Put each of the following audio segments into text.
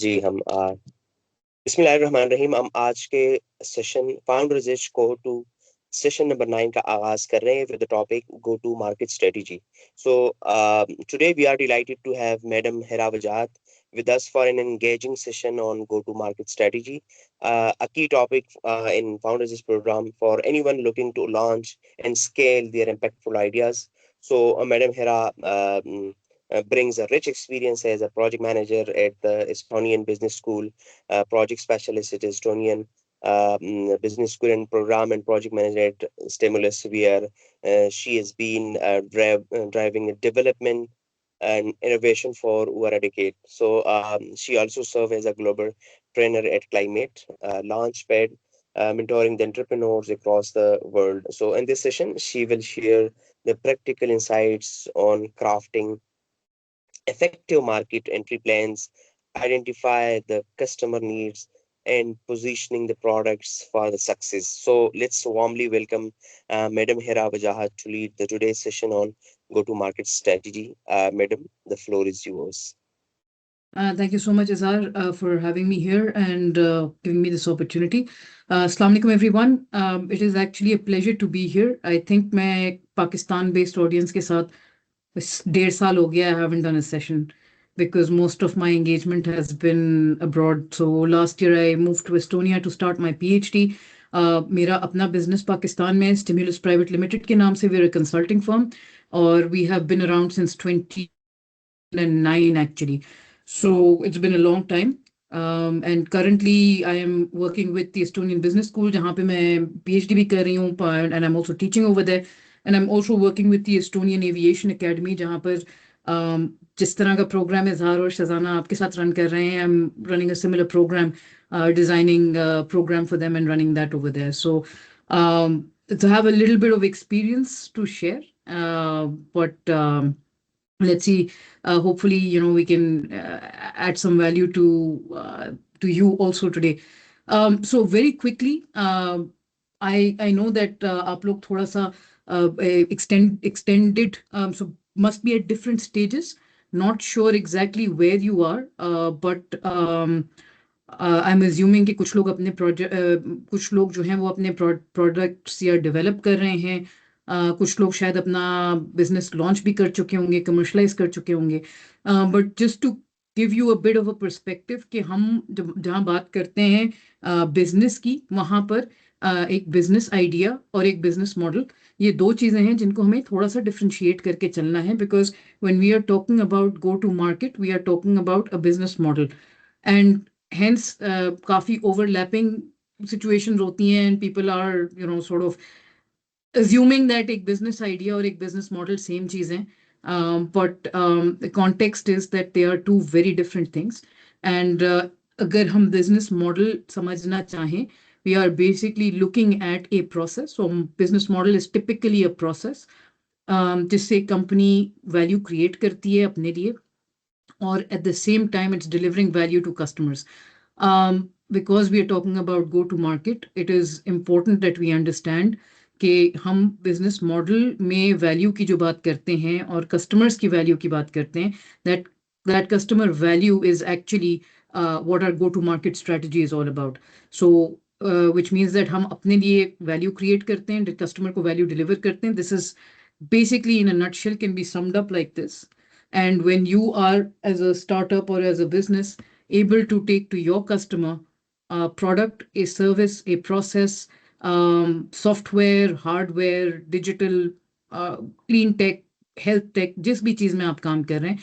जी हम बिस्मिल्लाहिर्रहमानिर्रहीम। हम आज के सेशन फाउंडर्स एज को टू सेशन नंबर 9 का आगाज कर रहे हैं with the topic go to market strategy. So today we are delighted to have Madam Hera Wajat with us for an engaging session on go to market strategy, a key topic in Founders program for anyone looking to launch and scale their impactful ideas. So Madam Hera brings a rich experience as a project manager at the Estonian Business School, project specialist at Estonian Business School, and program and project manager at Stimulus, where she has been driving development and innovation for over a decade. So she also serves as a global trainer at Climate Launchpad, mentoring the entrepreneurs across the world. So in this session, she will share the practical insights on crafting effective market entry plans, identify the customer needs, and positioning the products for the success. So let's warmly welcome Madam Hera Wajahat to lead the today's session on go-to-market strategy. Madam, the floor is yours. Thank you so much, Azhar, for having me here and giving me this opportunity. Assalamu alaikum, everyone. It is actually a pleasure to be here. I think मैं Pakistan-based audience के साथ बस 1.5 साल हो गया. I haven't done a session because most of my engagement has been abroad. So last year I moved to Estonia to start my PhD. मेरा अपना business Pakistan में Stimulus Private Limited के नाम से we're a consulting firm और we have been around since 2009 actually. So it's been a long time. And currently I am working with the Estonian Business School, जहाँ पे मैं PhD भी कर रही हूँ, and I'm also teaching over there. And I'm also working with the Estonian Aviation Academy, जहाँ पर जिस तरह का प्रोग्राम इजहार और शजाना आपके साथ रन कर रहे हैं, I'm running a similar program, designing a program for them and running that over there. So to have a little bit of experience to share, but let's see, hopefully we can add some value to you also today. So very quickly, I know that आप लोग थोड़ा सा extended, so must be at different stages. Not sure exactly where you are, but I'm assuming कि कुछ लोग अपने project कुछ लोग जो हैं वो अपने प्रोडक्ट्स या डेवलप कर रहे हैं, कुछ लोग शायद अपना बिजनेस लॉन्च भी कर चुके होंगे, कमर्शलाइज कर चुके होंगे. But just to give you a bit of a perspective कि हम जब जहाँ बात करते हैं बिजनेस की, वहाँ पर एक बिजनेस आइडिया और एक बिजनेस मॉडल, ये दो चीज़ें हैं जिनको हमें थोड़ा सा डिफ्रेंशिएट करके चलना है. Because when we are talking about go to market, we are talking about a business model, and hence काफी overlapping situations होती हैं, and people are sort of assuming that एक business idea और एक business model same चीज है. But the context is that they are two very different things. And अगर हम business model समझना चाहें, we are basically looking at a process. So business model is typically a process जिससे company value create करती है अपने लिए, or at the same time it's delivering value to customers. Because we are talking about go to market, it is important that we understand कि हम business model में value की जो बात करते हैं और कस्टमर्स की वैल्यू की बात करते हैं, that that customer value is actually what our go to market strategy is all about. So which means that हम अपने लिए वैल्यू क्रिएट करते हैं, कस्टमर को वैल्यू डिलीवर करते हैं. This is basically in a nutshell can be summed up like this. And when you are, as a startup or as a business, able to take to your customer a product, a service, a process, software, hardware, digital, clean tech, health tech, जिस भी चीज में आप काम कर रहे हैं,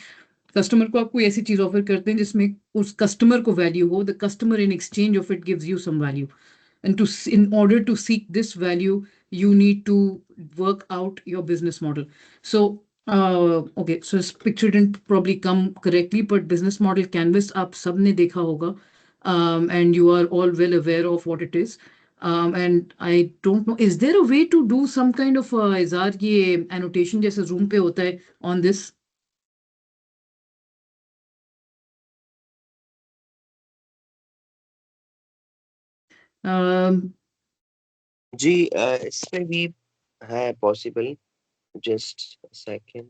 customer को आप कोई ऐसी चीज ऑफर करते हैं जिसमें उस कस्टमर को वैल्यू हो, the customer in exchange of it gives you some value. And in order to seek this value, you need to work out your business model. So okay, so this picture didn't probably come correctly, but business model canvas आप सबने देखा होगा, and you are all well aware of what it is. And I don't know, is there a way to do some kind of इज़ार ये annotation जैसे Zoom पे होता है on this? um, जी इसमें भी है possible. Just a second.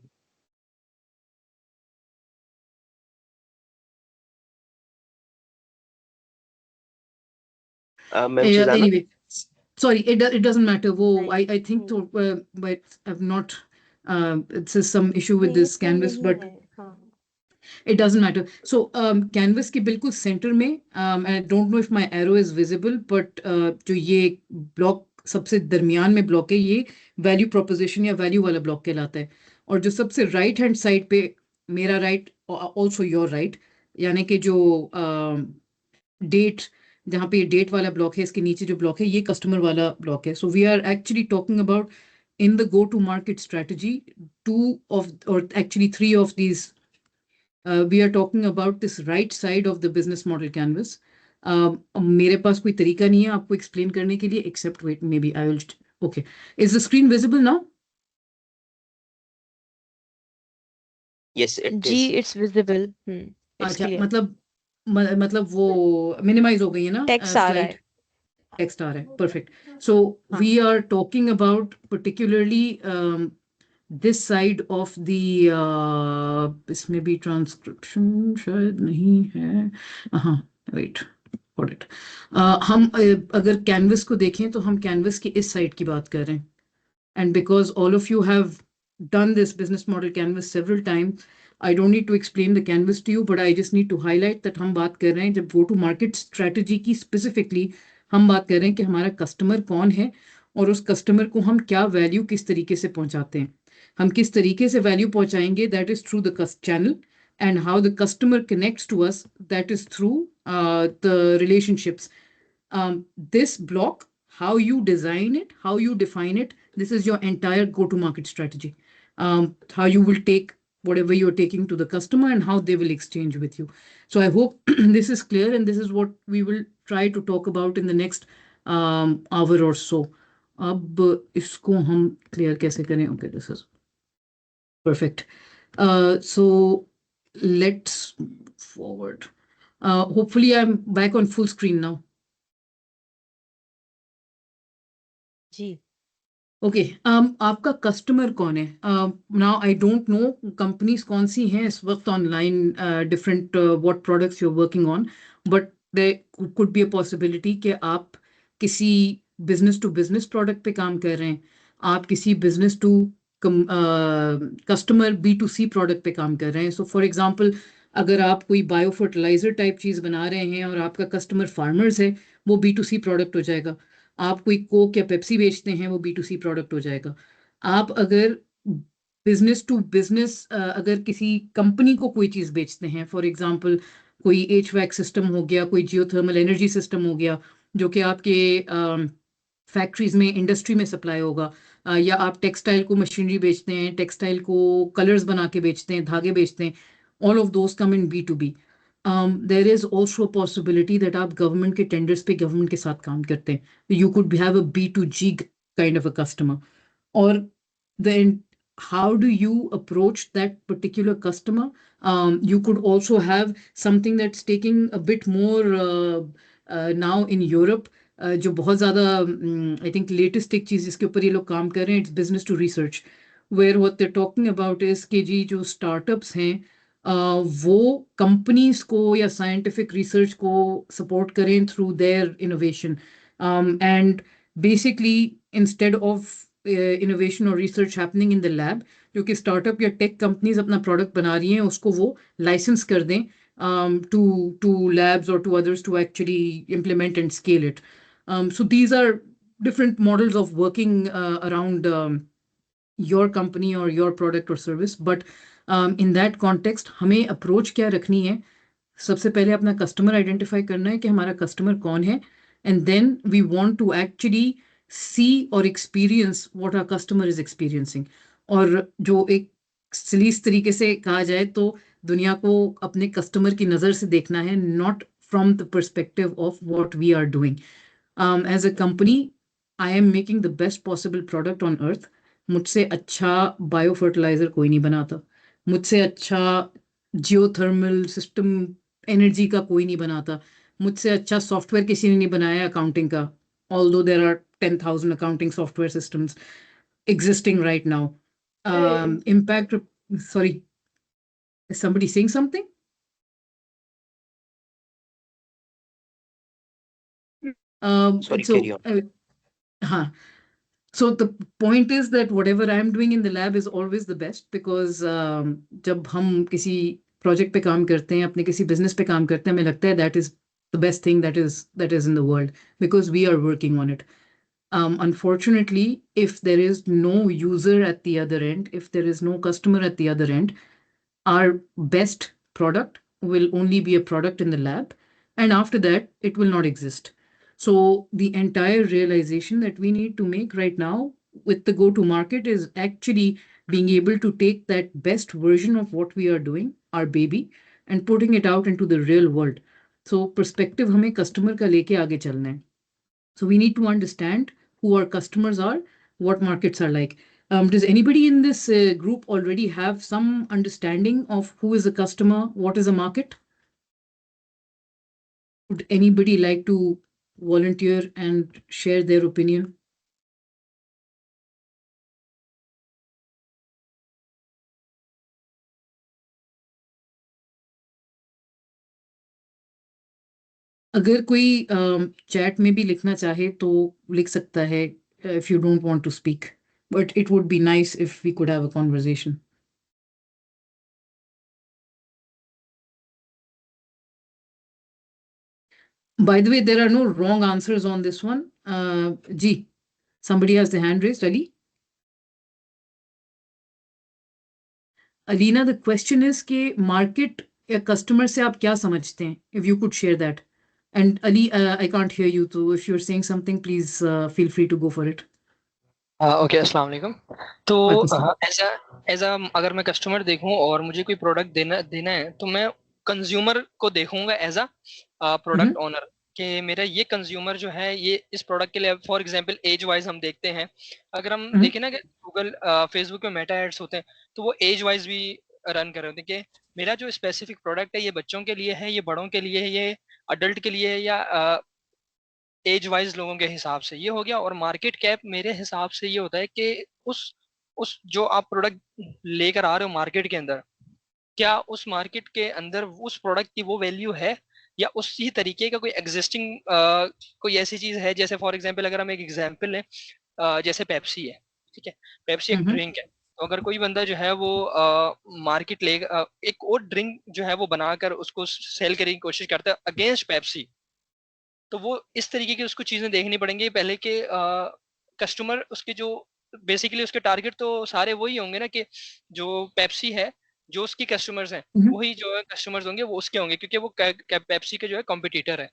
Ma'am Sujana. Anyway, sorry, it doesn't matter. वो नहीं I think तो but I've not it's some issue with नहीं this इसमें canvas, नहीं but है हाँ it doesn't matter. So canvas के बिल्कुल center में and I don't know if my arrow is visible, but जो ये block सबसे दरमियान में block है, ये value proposition या value वाला block कहलाता है. और जो सबसे right hand side पे मेरा right also your right, यानी कि जो date, जहाँ पे ये date वाला block है, इसके नीचे जो block है, ये customer वाला block है. So we are actually talking about in the go to market strategy, actually three of these. We are talking about this right side of the business model canvas. मेरे पास कोई तरीका नहीं है आपको explain करने के लिए, except wait, maybe I will. Okay, is the screen visible now? Yes, it जी is. इट्स विजिबल इट्स अच्छा, क्लियर मतलब वो minimize हो गई है ना टेक्स्ट आ रहा slide? है Text आ रहा है, perfect. So हाँ we are talking about particularly this side of the इसमें भी transcription शायद नहीं है. हाँ, wait, got it. हम अगर canvas को देखें तो हम canvas की इस side की बात कर रहे हैं. And because all of you have done this business model canvas several times, I don't need to explain the canvas to you, but I just need to highlight that हम बात कर रहे हैं जब go to market strategy की specifically, हम बात कर रहे हैं कि हमारा customer कौन है और उस customer को हम क्या value किस तरीके से पहुंचाते हैं. हम किस तरीके से value पहुंचाएंगे, that is through the channel, and how the customer connects to us, that is through the relationships. This block, how you design it, how you define it, this is your entire go-to-market strategy. How you will take whatever you're taking to the customer and how they will exchange with you. So I hope this is clear, and this is what we will try to talk about in the next hour or so. अब इसको हम clear कैसे करें? Okay, this is perfect. So let's move forward. Hopefully I'm back on full screen now. जी okay, आपका customer कौन है? Now I don't know companies कौन सी हैं इस वक्त online, different what products you are working on, but there could be a possibility कि आप किसी बिजनेस टू बिजनेस प्रोडक्ट पे काम कर रहे हैं, आप किसी business to customer B2C product पे काम कर रहे हैं. सो फॉर एग्जांपल, अगर आप कोई बायो फर्टिलाइजर टाइप चीज़ बना रहे हैं और आपका कस्टमर फार्मर्स है, वो B2C प्रोडक्ट हो जाएगा. आप कोई कोक या पेप्सी बेचते हैं, वो B2C प्रोडक्ट हो जाएगा. आप अगर बिजनेस टू बिजनेस अगर किसी कंपनी को कोई चीज़ बेचते हैं, फॉर एग्जांपल कोई HVAC सिस्टम हो गया, कोई जियोथर्मल एनर्जी सिस्टम हो गया, जो कि आपके फैक्ट्रीज में इंडस्ट्री में सप्लाई होगा, या आप टेक्सटाइल को मशीनरी बेचते हैं, टेक्सटाइल को कलर्स बना के बेचते हैं, धागे बेचते हैं, all of those come in B2B. There is also a possibility that आप गवर्नमेंट के टेंडर्स पे गवर्नमेंट के साथ काम करते हैं. You could have a B2G kind of a customer. Or then how do you approach that particular customer? You could also have something that's taking a bit more now in Europe, जो बहुत ज़्यादा I think latest एक चीज़ जिसके ऊपर ये लोग काम कर रहे हैं, it's business to research, where what they're talking about is कि जी जो startups हैं, वो कंपनीज को या साइंटिफिक रिसर्च को सपोर्ट करें through their innovation, and basically instead of innovation और research happening in the lab, क्योंकि स्टार्टअप या टेक कंपनीज अपना प्रोडक्ट बना रही हैं, उसको वो लाइसेंस कर दें टू लैब्स और to others to actually implement and scale it. So these are different models of working around your company or your product or service, but in that context हमें अप्रोच क्या रखनी है? सबसे पहले अपना कस्टमर आइडेंटिफाई करना है कि हमारा कस्टमर कौन है, and then we want to actually see और experience what our customer is experiencing. और जो एक सलीस तरीके से कहा जाए तो दुनिया को अपने कस्टमर की नज़र से देखना है, not from the perspective of what we are doing. As a company, I am making the best possible product on earth. मुझसे अच्छा बायो फर्टिलाइजर कोई नहीं बनाता, मुझसे अच्छा जियोथर्मल सिस्टम एनर्जी का कोई नहीं बनाता, मुझसे अच्छा सॉफ्टवेयर किसी ने नहीं बनाया अकाउंटिंग का, although there are 10,000 accounting software systems existing right now. Impact, sorry, is somebody saying something? Sorry, So, carry on. huh. So the point is that whatever I'm doing in the lab is always the best because जब हम किसी project पे काम करते हैं, अपने किसी business पे काम करते हैं, हमें लगता है that is the best thing that is in the world because we are working on it. Unfortunately, if there is no user at the other end, if there is no customer at the other end, our best product will only be a product in the lab, and after that, it will not exist. So the entire realization that we need to make right now with the go-to-market is actually being able to take that best version of what we are doing, our baby, and putting it out into the real world. So perspective हमें customer का लेके आगे चलना है. So we need to understand who our customers are, what markets are like. Does anybody in this group already have some understanding of who is a customer, what is a market? Would anybody like to volunteer and share their opinion? अगर कोई chat में भी लिखना चाहे तो लिख सकता है if you don't want to speak, but it would be nice if we could have a conversation. By the way, there are no wrong answers on this one. Ji, somebody has the hand raised. Ali? Alina, the question is कि market या customer से आप क्या समझते हैं? If you could share that. And Ali, I can't hear you, so if you're saying something, please feel free to go for it. Okay अस्सलाम वालेकुम। तो एज अगर मैं कस्टमर देखूं और मुझे कोई प्रोडक्ट देना है तो मैं कंज्यूमर को देखूंगा एज अ प्रोडक्ट ओनर कि मेरा ये कंज्यूमर जो है ये इस प्रोडक्ट के लिए फॉर एग्जांपल एज वाइज हम देखते हैं। अगर हम देखें ना कि गूगल फेसबुक में मेटा एड्स होते हैं तो वो एज वाइज भी रन कर रहे होते हैं कि मेरा जो स्पेसिफिक प्रोडक्ट है ये बच्चों के लिए है, ये बड़ों के लिए है, ये अडल्ट के लिए है या एज वाइज लोगों के हिसाब से ये हो गया। और मार्केट कैप मेरे हिसाब से ये होता है कि उस जो आप प्रोडक्ट लेकर आ रहे हो मार्केट के अंदर, क्या उस मार्केट के अंदर उस प्रोडक्ट की वो वैल्यू है या उसी तरीके का कोई एग्जिस्टिंग कोई ऐसी चीज है। जैसे फॉर एग्जांपल अगर हम एक एग्जांपल लें, जैसे पेप्सी है, ठीक है, पेप्सी एक ड्रिंक है। तो अगर कोई बंदा जो है वो मार्केट ले एक और ड्रिंक जो है वो बनाकर उसको सेल करने की कोशिश करता है अगेंस्ट पेप्सी, तो वो इस तरीके की उसको चीजें देखनी पड़ेंगी पहले के कस्टमर उसके जो बेसिकली उसके टारगेट तो सारे वही होंगे ना कि जो पेप्सी है जो उसकी कस्टमर्स हैं वही जो है कस्टमर्स होंगे वो उसके होंगे क्योंकि वो पेप्सी के जो है कॉम्पिटिटर है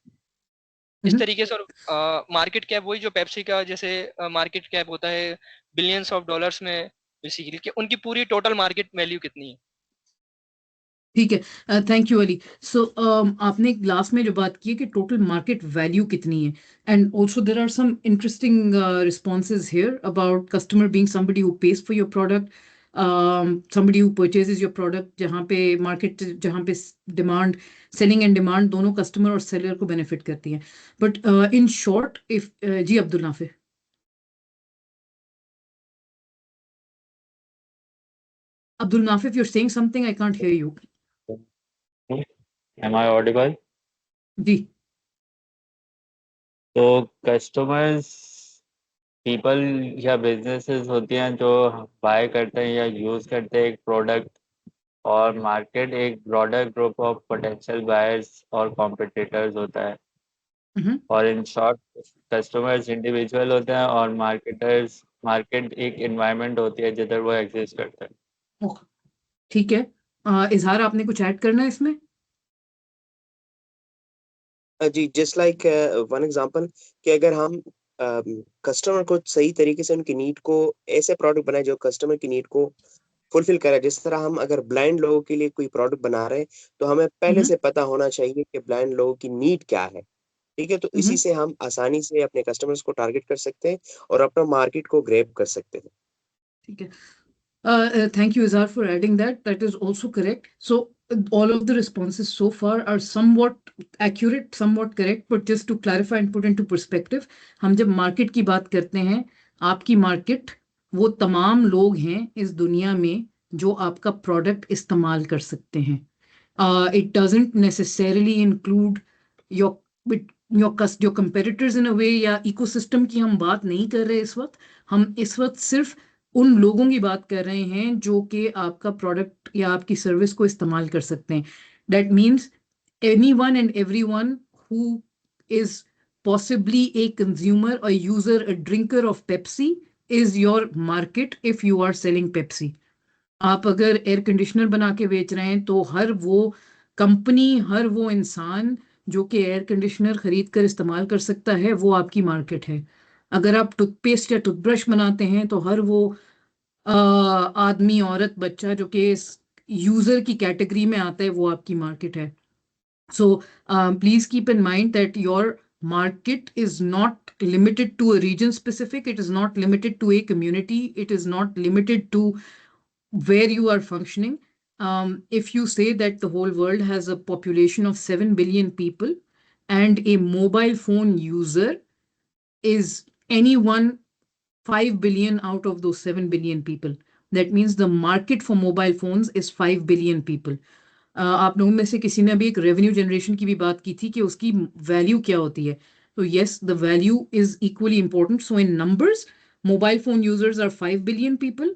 इस तरीके से। और मार्केट कैप वही जो पेप्सी का जैसे मार्केट कैप होता है बिलियंस ऑफ डॉलर्स में बेसिकली कि उनकी पूरी टोटल मार्केट वैल्यू कितनी है। ठीक है, थैंक यू अली। सो आपने लास्ट में जो बात की है कि टोटल मार्केट वैल्यू कितनी है, and also there are some interesting responses here about customer being somebody who pays for your product, somebody who purchases your product, जहाँ पे मार्केट जहाँ पे डिमांड सेलिंग एंड डिमांड दोनों कस्टमर और seller को benefit करती है। But in short if ji Abdul Nafir, Abdul Nafif, you're saying something, I can't hear you. Am I audible? जी। तो कस्टमर्स पीपल या बिजनेसेस होती हैं जो बाय करते हैं या यूज करते हैं एक प्रोडक्ट, और मार्केट एक broader group of potential buyers और कॉम्पिटिटर्स होता है। और इन शॉर्ट कस्टमर्स इंडिविजुअल होते हैं और मार्केट एक एनवायरनमेंट होती है जिधर वो एग्जिस्ट करते हैं। ठीक है, इजहार आपने कुछ ऐड करना है इसमें? जी, जस्ट लाइक वन एग्जांपल कि अगर हम कस्टमर को सही तरीके से उनकी नीड को ऐसे प्रोडक्ट बनाए जो कस्टमर की नीड को फुलफिल करे। जिस तरह हम अगर ब्लाइंड लोगों के लिए कोई प्रोडक्ट बना रहे हैं तो हमें पहले से पता होना चाहिए कि ब्लाइंड लोगों की नीड क्या है, ठीक है। तो इसी से हम आसानी से अपने कस्टमर्स को टारगेट कर सकते हैं और अपना मार्केट को ग्रैब कर सकते हैं। ठीक है, thank you Izhar for adding that. That is also correct. So all of the responses so far are somewhat accurate, somewhat correct, but just to clarify and put into perspective, हम जब market की बात करते हैं, आपकी market वो तमाम लोग हैं इस दुनिया में जो आपका प्रोडक्ट इस्तेमाल कर सकते हैं। It doesn't necessarily include your your competitors in a way या ecosystem की हम बात नहीं कर रहे इस वक्त. हम इस वक्त सिर्फ उन लोगों की बात कर रहे हैं जो कि आपका प्रोडक्ट या आपकी सर्विस को इस्तेमाल कर सकते हैं. That means anyone and everyone who is possibly a consumer, a user, a drinker of Pepsi is your market if you are selling Pepsi. आप अगर एयर कंडीशनर बना के बेच रहे हैं तो हर वो कंपनी, हर वो इंसान जो कि एयर कंडीशनर खरीद कर इस्तेमाल कर सकता है, वो आपकी मार्केट है. अगर आप टूथपेस्ट या टूथब्रश बनाते हैं तो हर वो आदमी, औरत, बच्चा जो कि इस यूजर की कैटेगरी में आता है, वो आपकी मार्केट है. So please keep in mind that your market is not limited to a region specific. It is not limited to a community. It is not limited to where you are functioning. If you say that the whole world has a population of 7 billion people and a mobile phone user is anyone 5 billion out of those 7 billion people, that means the market for mobile phones is 5 billion people. आप लोगों में से किसी ने अभी एक revenue generation की भी बात की थी कि उसकी वैल्यू क्या होती है. तो yes, the value is equally important. So in numbers, mobile phone users are 5 billion people.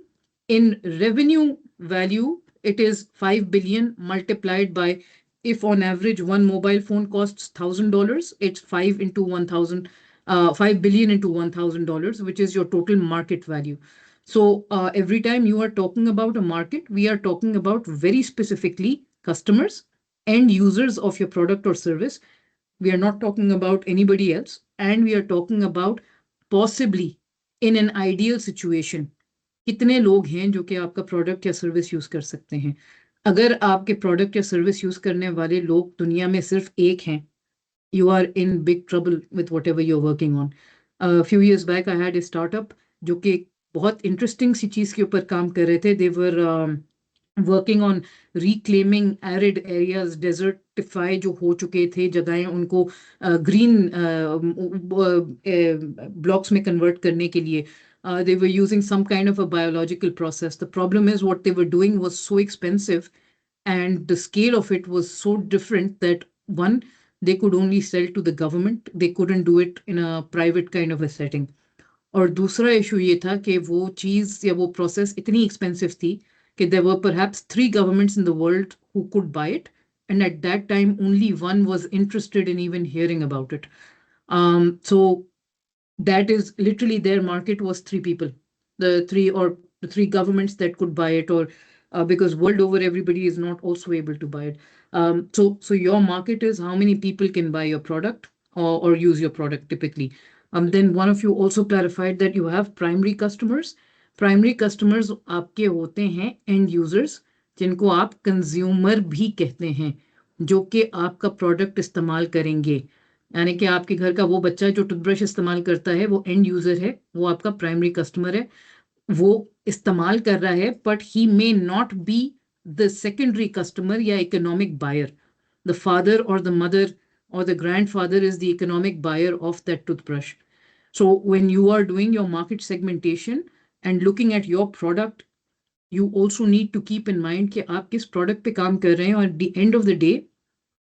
In revenue value, it is 5 billion multiplied by, if on average one mobile phone costs $1,000, it's 5 into 1,000, 5 billion into $1,000, which is your total market value. So every time you are talking about a market, we are talking about very specifically customers, end users of your product or service. We are not talking about anybody else, and we are talking about possibly in an ideal situation कितने लोग हैं जो कि आपका product या service use कर सकते हैं. अगर आपके प्रोडक्ट या सर्विस यूज करने वाले लोग दुनिया में सिर्फ एक हैं, you are in big trouble with whatever you're working on. A few years back I had a startup जो कि बहुत इंटरेस्टिंग सी चीज के ऊपर काम कर रहे थे. They were working on reclaiming arid areas, desertify जो हो चुके थे जगहें, उनको green blocks में convert करने के लिए. They were using some kind of a biological process. The problem is what they were doing was so expensive and the scale of it was so different that one, they could only sell to the government. They couldn't do it in a private kind of a setting. और दूसरा issue ये था कि वो चीज या वो process इतनी एक्सपेंसिव थी कि there were perhaps 3 governments in the world who could buy it, and at that time only one was interested in even hearing about it. So that is literally their market was 3 people, the 3 governments that could buy it, or because world over everybody is not also able to buy it. So your market is how many people can buy your product or use your product typically. Then one of you also clarified that you have primary customers. Primary customers आपके होते हैं end users, जिनको आप consumer भी कहते हैं, जो कि आपका प्रोडक्ट इस्तेमाल करेंगे. यानी कि आपके घर का वो बच्चा जो टूथब्रश इस्तेमाल करता है, वो एंड यूजर है, वो आपका प्राइमरी कस्टमर है. वो इस्तेमाल कर रहा है, but he may not be the secondary customer या इकोनॉमिक बायर. द फादर और the mother or the grandfather is the economic buyer of that toothbrush. So when you are doing your market segmentation and looking at your product, you also need to keep in mind कि आप किस product पे काम कर रहे हैं, और at the end of the day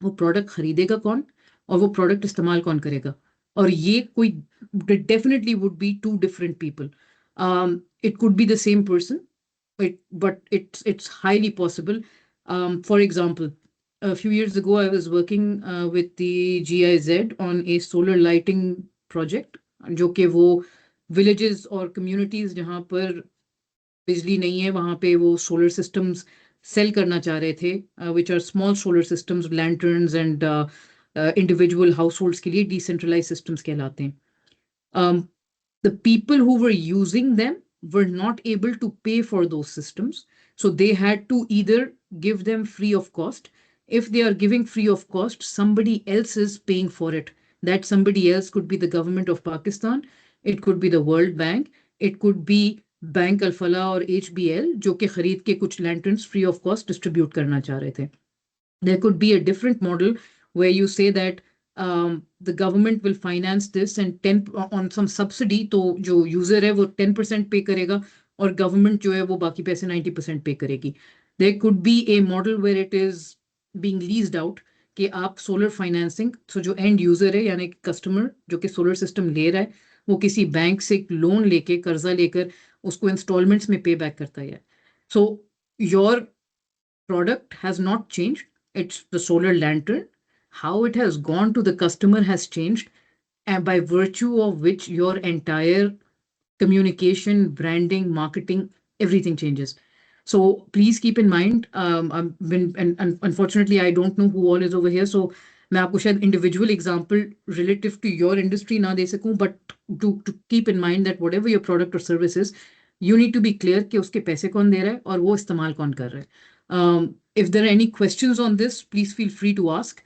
वो product खरीदेगा कौन और वो product इस्तेमाल कौन करेगा. और ये कोई definitely would be 2 different people. It could be the same person, but it's highly possible. For example, a few years ago, I was working with the GIZ on a solar lighting project, जो कि वो villages और communities जहाँ पर बिजली नहीं है, वहाँ पे वो solar systems sell करना चाह रहे थे, which are small solar systems, lanterns and individual households के लिए decentralized systems कहलाते हैं. The people who were using them were not able to pay for those systems, so they had to either give them free of cost. If they are giving free of cost, somebody else is paying for it. That somebody else could be the government of Pakistan, it could be the World Bank, it could be Bank Al-Falah or HBL, जो कि खरीद के कुछ lanterns free of cost distribute करना चाह रहे थे. There could be a different model where you say that the government will finance this and 10 on some subsidy, तो जो user है वो 10% pay करेगा और government जो है वो बाकी पैसे 90% pay करेगी. There could be a model where it is being leased out, कि आप सोलर फाइनेंसिंग, तो जो एंड यूजर है यानी कस्टमर जो कि सोलर सिस्टम ले रहा है, वो किसी बैंक से लोन लेके, कर्जा लेकर उसको इंस्टॉलमेंट्स में पे बैक करता है. So your product has not changed. It's the solar lantern. How it has gone to the customer has changed, and by virtue of which your entire communication, branding, marketing, everything changes. So please keep in mind, and unfortunately, I don't know who all is over here. So मैं आपको शायद individual example relative to your industry ना दे सकूं, but to keep in mind that whatever your product or service is, you need to be clear कि उसके पैसे कौन दे रहा है और वो इस्तेमाल कौन कर रहा है. If there are any questions on this, please feel free to ask.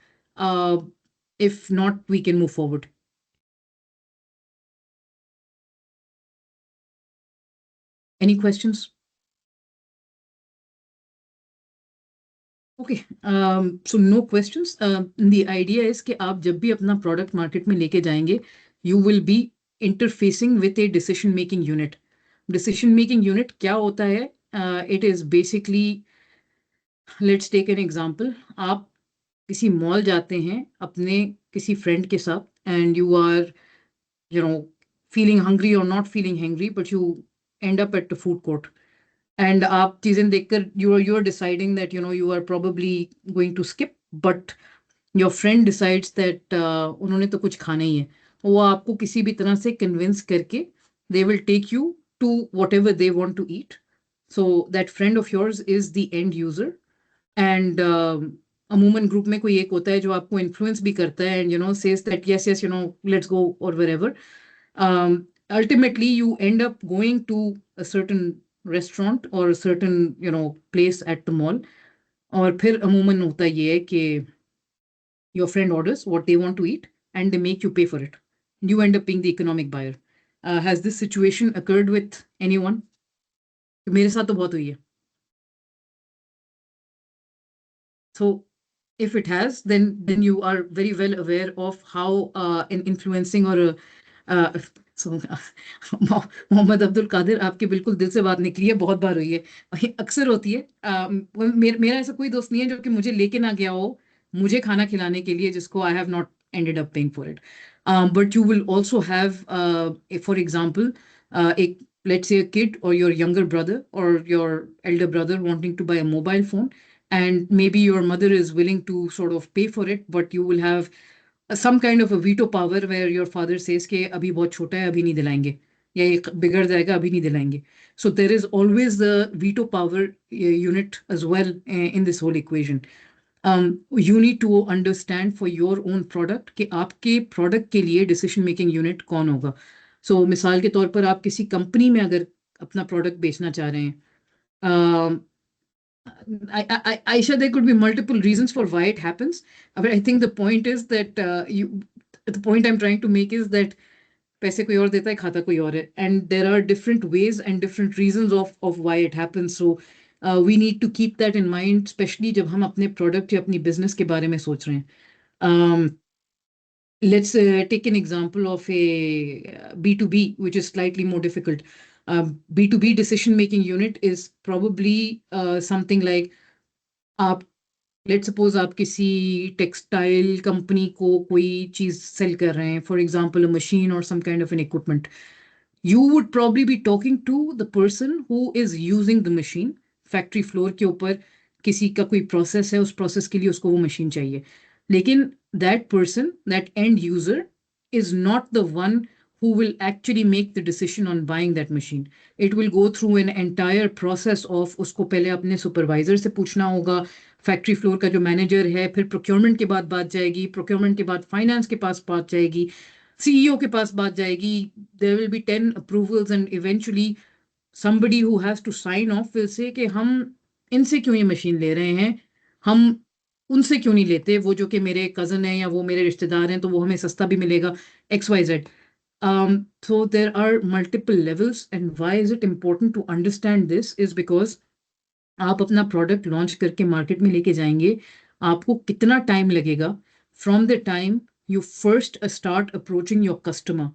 If not, we can move forward. Any questions? Okay, so no questions. The idea is कि आप जब भी अपना product market में लेके जाएंगे, you will be interfacing with a decision making unit. Decision making unit क्या होता है? It is basically, let's take an example. आप किसी मॉल जाते हैं अपने किसी फ्रेंड के साथ, and you are, you know, feeling hungry or not feeling hungry, but you end up at the food court. And आप चीजें देखकर you are deciding that you are probably going to skip, but your friend decides that उन्होंने तो कुछ खाना ही है, वो आपको किसी भी तरह से convince करके they will take you to whatever they want to eat. So that friend of yours is the end user. And अमूमन ग्रुप में कोई एक होता है जो आपको इन्फ्लुएंस भी करता है and says that yes let's go or wherever. Ultimately you end up going to a certain restaurant or a certain place at the mall, और फिर अमूमन होता ये है कि your friend orders what they want to eat and they make you pay for it. You end up being the economic buyer. Has this situation occurred with anyone? मेरे साथ तो बहुत हुई है. So if it has, then you are very well aware of how in influencing or so Mohammad Abdul Qadir, आपके बिल्कुल दिल से बात निकली है, बहुत बार हुई है, अक्सर होती है. मेरा ऐसा कोई दोस्त नहीं है जो कि मुझे लेके ना गया हो मुझे खाना खिलाने के लिए जिसको I have not ended up paying for it. But you will also have, for example, let's say a kid or your younger brother or your elder brother wanting to buy a mobile phone, and maybe your mother is willing to sort of pay for it, but you will have some kind of a veto power where your father says कि अभी बहुत छोटा है, अभी नहीं दिलाएंगे, या ये बिगड़ जाएगा, अभी नहीं दिलाएंगे. So there is always the veto power unit as well in this whole equation. You need to understand for your own product कि आपके product के लिए decision making unit कौन होगा. So मिसाल के तौर पर आप किसी कंपनी में अगर अपना product बेचना चाह रहे हैं, Aisha, there could be multiple reasons for why it happens, but I think the point is that the point I'm trying to make is that पैसे कोई और देता है, खाता कोई और है, and there are different ways and different reasons of why it happens. So we need to keep that in mind, especially जब हम अपने product या अपनी business के बारे में सोच रहे हैं. Let's take an example of a B2B, which is slightly more difficult. B2B decision making unit is probably something like आप, let's suppose आप किसी टेक्सटाइल कंपनी को कोई चीज सेल कर रहे हैं, for example a machine or some kind of an equipment. You would probably be talking to the person who is using the machine. Factory floor के ऊपर किसी का कोई प्रोसेस है, उस प्रोसेस के लिए उसको वो मशीन चाहिए, लेकिन that person, that end user, is not the one who will actually make the decision on buying that machine. It will go through an entire process of उसको पहले अपने सुपरवाइजर से पूछना होगा, फैक्ट्री फ्लोर का जो मैनेजर है, फिर प्रोक्योरमेंट के बाद बात जाएगी, प्रोक्योरमेंट के बाद फाइनेंस के पास बात जाएगी, CEO के पास बात जाएगी, there will be 10 approvals and eventually somebody who has to sign off will say कि हम इनसे क्यों ये मशीन ले रहे हैं, हम उनसे क्यों नहीं लेते, वो जो कि मेरे कजन है या वो मेरे रिश्तेदार हैं तो वो हमें सस्ता भी मिलेगा, XYZ. So there are multiple levels, and why is it important to understand this is because आप अपना प्रोडक्ट लॉन्च करके मार्केट में लेके जाएंगे, आपको कितना टाइम लगेगा from the time you first start approaching your customer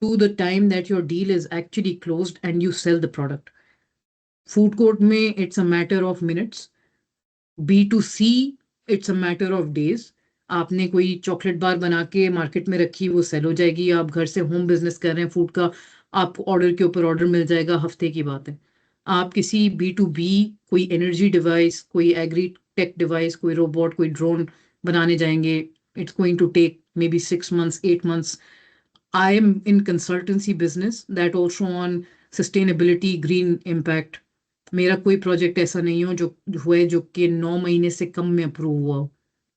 to the time that your deal is actually closed and you sell the product. Food court में it's a matter of minutes. B2C, it's a matter of days. आपने कोई chocolate bar बना के market में रखी, वो cell हो जाएगी। आप घर से होम बिजनेस कर रहे हैं फूड का, आपको ऑर्डर के ऊपर ऑर्डर मिल जाएगा, हफ्ते की बात है। आप किसी B2B, कोई एनर्जी डिवाइस, कोई एग्री टेक डिवाइस, कोई रोबोट, कोई ड्रोन बनाने जाएंगे, it's going to take maybe 6 months, 8 months. I am in consultancy business that also on sustainability, green impact. मेरा कोई प्रोजेक्ट ऐसा नहीं हो जो हुए जो कि 9 महीने से कम में अप्रूव हुआ हो.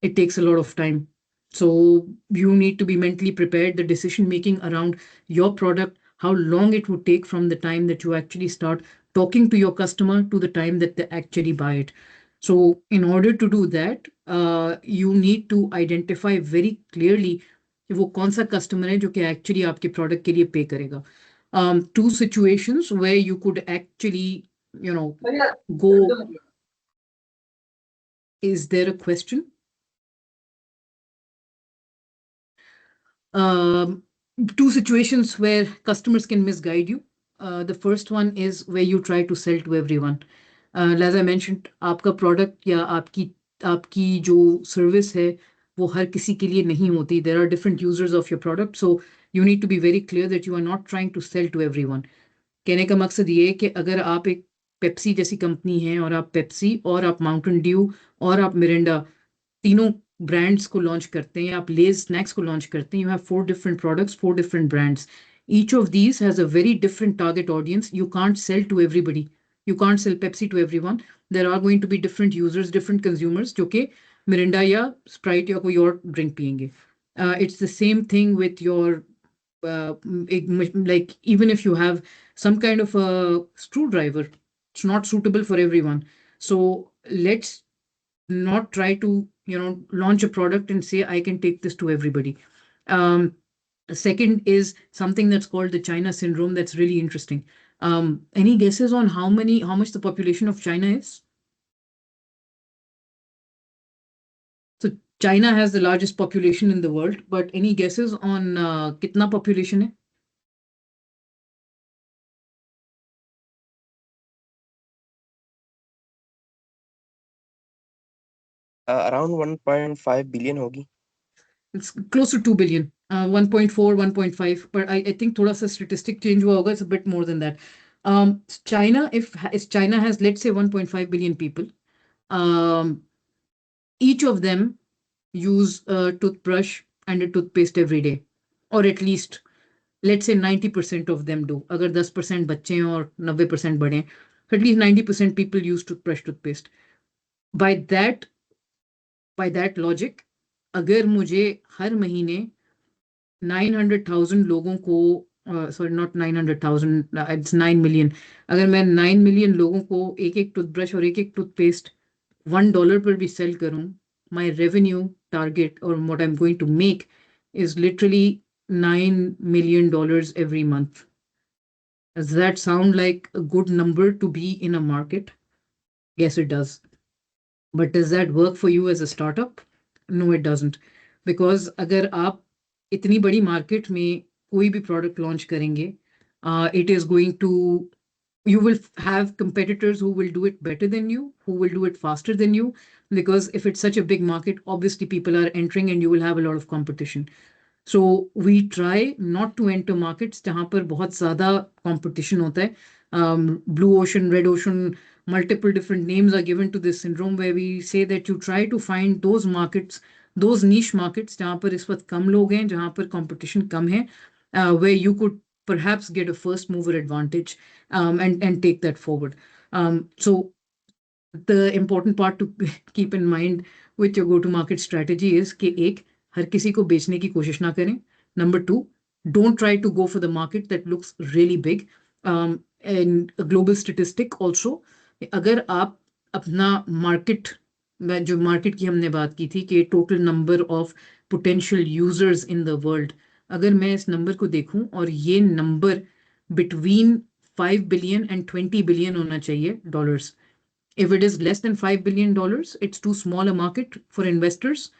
It takes a lot of time. So you need to be mentally prepared. The decision making around your product, how long it would take from the time that you actually start talking to your customer to the time that they actually buy it. So in order to do that, you need to identify very clearly कि वो कौन सा customer है जो कि actually आपके product के लिए पे करेगा. Two situations where you could actually, go. Is there a question? Two situations where customers can misguide you. The first one is where you try to sell to everyone. As I mentioned, आपका product या आपकी जो service है वो हर किसी के लिए नहीं होती. There are different users of your product, so you need to be very clear that you are not trying to sell to everyone. कहने का मकसद ये है कि अगर आप एक पेप्सी जैसी कंपनी है और आप पेप्सी और आप माउंटेन ड्यू और आप मिरिंडा तीनों ब्रांड्स को लॉन्च करते हैं, आप लेज स्नैक्स को लॉन्च करते हैं, you have 4 different products, 4 different brands. Each of these has a very different target audience. You can't sell to everybody. You can't sell Pepsi to everyone. There are going to be different users, different consumers जो कि Mirinda या Sprite या कोई और drink पियेंगे. It's the same thing with your like even if you have some kind of a screwdriver, it's not suitable for everyone. So let's not try to launch a product and say I can take this to everybody. Second is something that's called the China syndrome. That's really interesting. Any guesses on how much the population of China is? So China has the largest population in the world, but any guesses on kitna population hai? Around 1.5 billion होगी. It's close to 2 billion, 1.4, 1.5, but I think thoda sa statistic change hua hoga. It's a bit more than that. China, if China has, let's say, 1.5 billion people, each of them use a toothbrush and a toothpaste every day, or at least, let's say 90% of them do. Agar 10% बच्चे हैं और 90% बड़े हैं, at least 90% people use toothbrush, toothpaste. By that logic, अगर मुझे हर महीने 900,000 लोगों को, sorry, not 900,000, it's 9 million. अगर मैं 9 million लोगों को एक टूथब्रश और एक टूथपेस्ट $1 पर भी सेल करूं, my revenue target or what I'm going to make is literally $9 million every month. Does that sound like a good number to be in a market? Yes, it does. But does that work for you as a startup? No, it doesn't. Because अगर आप इतनी बड़ी market में कोई भी product launch करेंगे, it is going to, you will have competitors who will do it better than you, who will do it faster than you, because if it's such a big market, obviously people are entering and you will have a lot of competition. So we try not to enter markets जहाँ पर बहुत ज़्यादा competition होता है. Blue ocean, red ocean, multiple different names are given to this syndrome, where we say that you try to find those markets, those niche markets जहाँ पर इस वक्त कम लोग हैं, जहाँ पर competition कम है, where you could perhaps get a first mover advantage, and take that forward. So the important part to keep in mind with your go-to-market strategy is कि एक, हर किसी को बेचने की कोशिश ना करें. Number 2, don't try to go for the market that looks really big. And a global statistic also, अगर आप अपना market, जो market की हमने बात की थी कि total number of potential users in the world, अगर मैं इस number को देखूं और ये number between 5 billion and 20 billion होना चाहिए dollars. If it is less than $5 billion, it's too small a market for investors.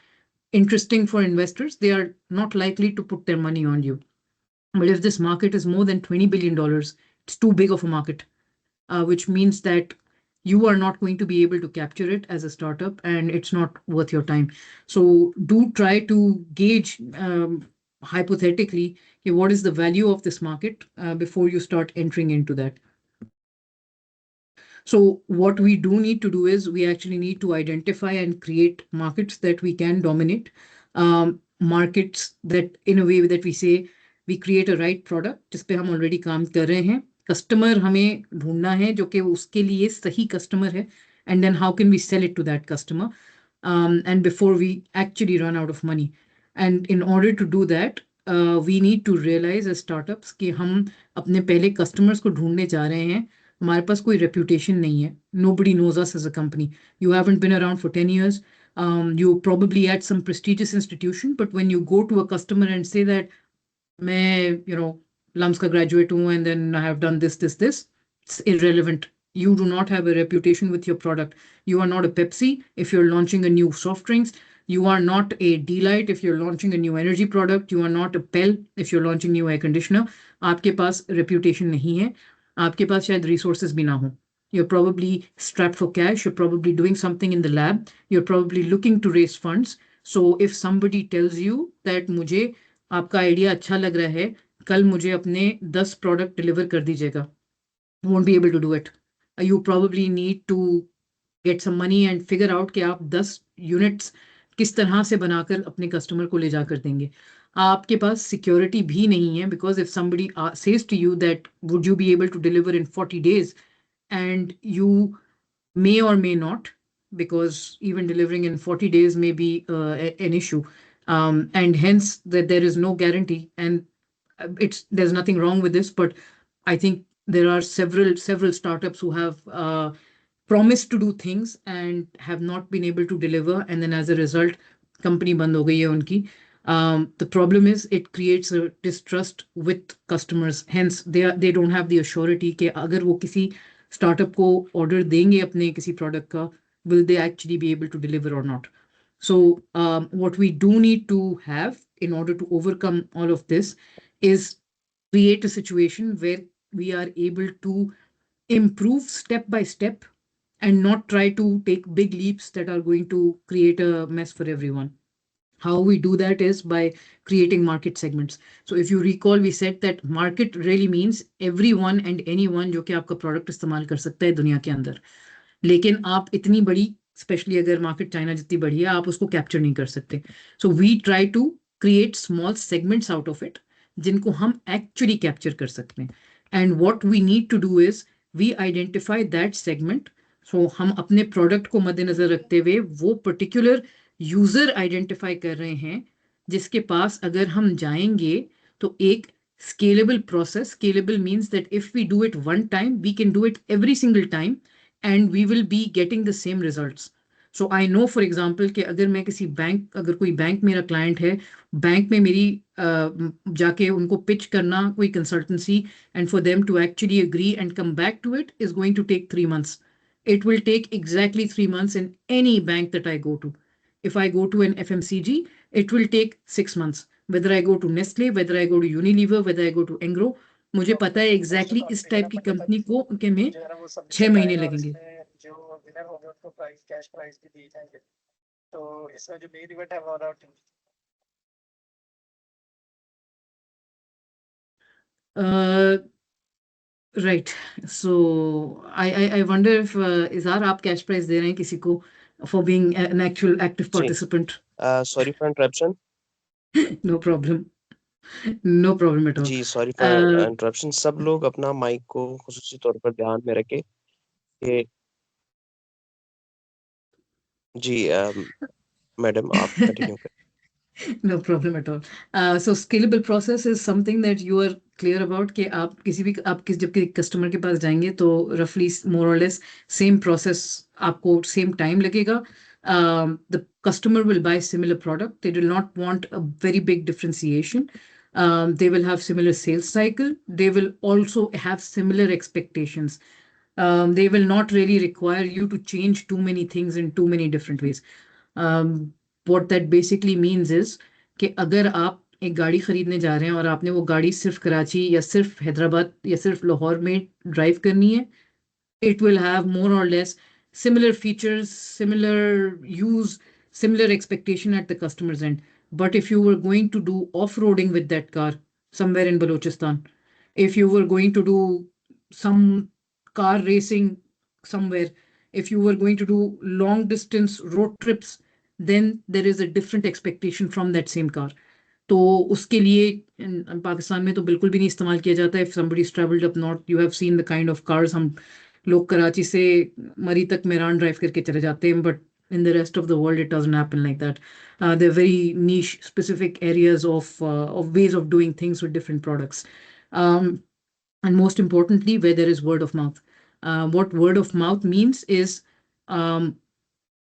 Interesting for investors, they are not likely to put their money on you. But if this market is more than $20 billion, it's too big of a market, which means that you are not going to be able to capture it as a startup, and it's not worth your time. So do try to gauge hypothetically what is the value of this market before you start entering into that. So what we do need to do is we actually need to identify and create markets that we can dominate, markets that in a way that we say we create a right product जिस पे हम already काम कर रहे हैं, customer हमें ढूंढना है जो कि उसके लिए सही customer है, and then how can we sell it to that customer, and before we actually run out of money. And in order to do that, we need to realize as startups कि हम अपने पहले customers को ढूंढने जा रहे हैं. हमारे पास कोई reputation नहीं है. Nobody knows us as a company. You haven't been around for 10 years. You probably at some prestigious institution, but when you go to a customer and say that मैं, LUMS का graduate हूँ and then I have done this, it's irrelevant. You do not have a reputation with your product. You are not a Pepsi if you're launching a new soft drinks. You are not a D-Light if you're launching a new energy product. You are not a Pell if you're launching new air conditioner. आपके पास reputation नहीं है. आपके पास शायद resources भी ना हो. You're probably strapped for cash. You're probably doing something in the lab. You're probably looking to raise funds. So if somebody tells you that मुझे आपका आइडिया अच्छा लग रहा है, कल मुझे अपने 10 प्रोडक्ट डिलीवर कर दीजिएगा, won't be able to do it. You probably need to get some money and figure out कि आप 10 यूनिट्स किस तरह से बनाकर अपने कस्टमर को ले जाकर देंगे. आपके पास सिक्योरिटी भी नहीं है, because if somebody says to you that would you be able to deliver in 40 days, and you may or may not, because even delivering in 40 days may be an issue, and hence that there is no guarantee. And there's nothing wrong with this, but I think there are several startups who have promised to do things and have not been able to deliver, and then as a result company बंद हो गई है उनकी. The problem is it creates a distrust with customers, hence they don't have the assurity कि अगर वो किसी startup को order देंगे अपने किसी product का, will they actually be able to deliver or not. So what we do need to have in order to overcome all of this is create a situation where we are able to improve step by step and not try to take big leaps that are going to create a mess for everyone. How we do that is by creating market segments. So if you recall, we said that market really means everyone and anyone जो कि आपका product इस्तेमाल कर सकता है दुनिया के अंदर. लेकिन आप इतनी बड़ी, especially अगर market China जितनी बड़ी है, आप उसको capture नहीं कर सकते. So we try to create small segments out of it जिनको हम actually capture कर सकते हैं. And what we need to do is we identify that segment. So हम अपने product को मद्देनजर रखते हुए वो particular user identify कर रहे हैं जिसके पास अगर हम जाएंगे तो एक scalable process. Scalable means that if we do it one time, we can do it every single time and we will be getting the same results. So I know, for example, कि अगर मैं किसी bank, अगर कोई bank मेरा client है, bank में मेरी जाके उनको pitch करना कोई consultancy, and for them to actually agree and come back to it is going to take 3 months. It will take exactly 3 months in any bank that I go to. If I go to an FMCG, it will take 6 months. Whether I go to Nestle, whether I go to Unilever, whether I go to Engro, मुझे पता है exactly इस type की company को के में 6 महीने लगेंगे. जो विनर होंगे उनको प्राइस, कैश प्राइस भी दिए जाएंगे. तो इसमें जो मेन इवेंट है वो Right. So I wonder if Izhar आप कैश प्राइस दे रहे हैं किसी को for being an actual active participant. Sorry for interruption. No problem. No problem at all. Ji sorry for interruption. सब लोग अपना माइक को खुसूसी तौर पर ध्यान में रखें कि जी मैडम आप कंटिन्यू करें. No problem at all. So scalable process is something that you are clear about कि आप जब किसी customer के पास जाएंगे तो roughly more or less same process आपको same time लगेगा. The customer will buy similar product. They do not want a very big differentiation. They will have similar sales cycle. They will also have similar expectations. They will not really require you to change too many things in too many different ways. What that basically means is कि अगर आप एक गाड़ी खरीदने जा रहे हैं और आपने वो गाड़ी सिर्फ कराची या सिर्फ हैदराबाद या सिर्फ लाहौर में ड्राइव करनी है, it will have more or less similar features, similar use, similar expectation at the customer's end. But if you were going to do off-roading with that car somewhere in Balochistan, if you were going to do some car racing somewhere, if you were going to do long distance road trips, then there is a different expectation from that same car. तो उसके लिए पाकिस्तान में तो बिल्कुल भी नहीं इस्तेमाल किया जाता है. If somebody's traveled up north, you have seen the kind of cars. हम लोग कराची से मरी तक मेरान ड्राइव करके चले जाते हैं, but in the rest of the world it doesn't happen like that. There are very niche specific areas of ways of doing things with different products. And most importantly, where there is word of mouth. What word of mouth means is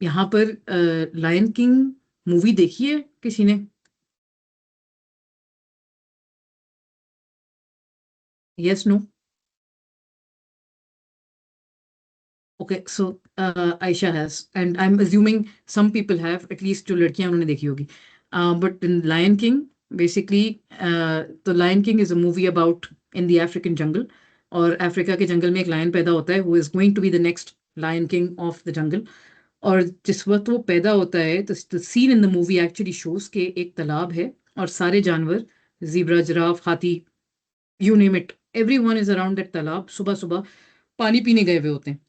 यहाँ पर lion king movie देखी है किसी ने? Yes, no? Okay, so Aisha has, and I'm assuming some people have, at least जो लड़कियां उन्होंने देखी होगी. But in Lion King, basically, the Lion King is a movie about in the African jungle, और अफ्रीका के जंगल में एक lion पैदा होता है who is going to be the next Lion King of the jungle. और जिस वक्त वो पैदा होता है, the scene in the movie actually shows कि एक तालाब है और सारे जानवर, zebra, giraffe, हाथी, you name it, everyone is around that तालाब, सुबह सुबह पानी पीने गए हुए होते हैं.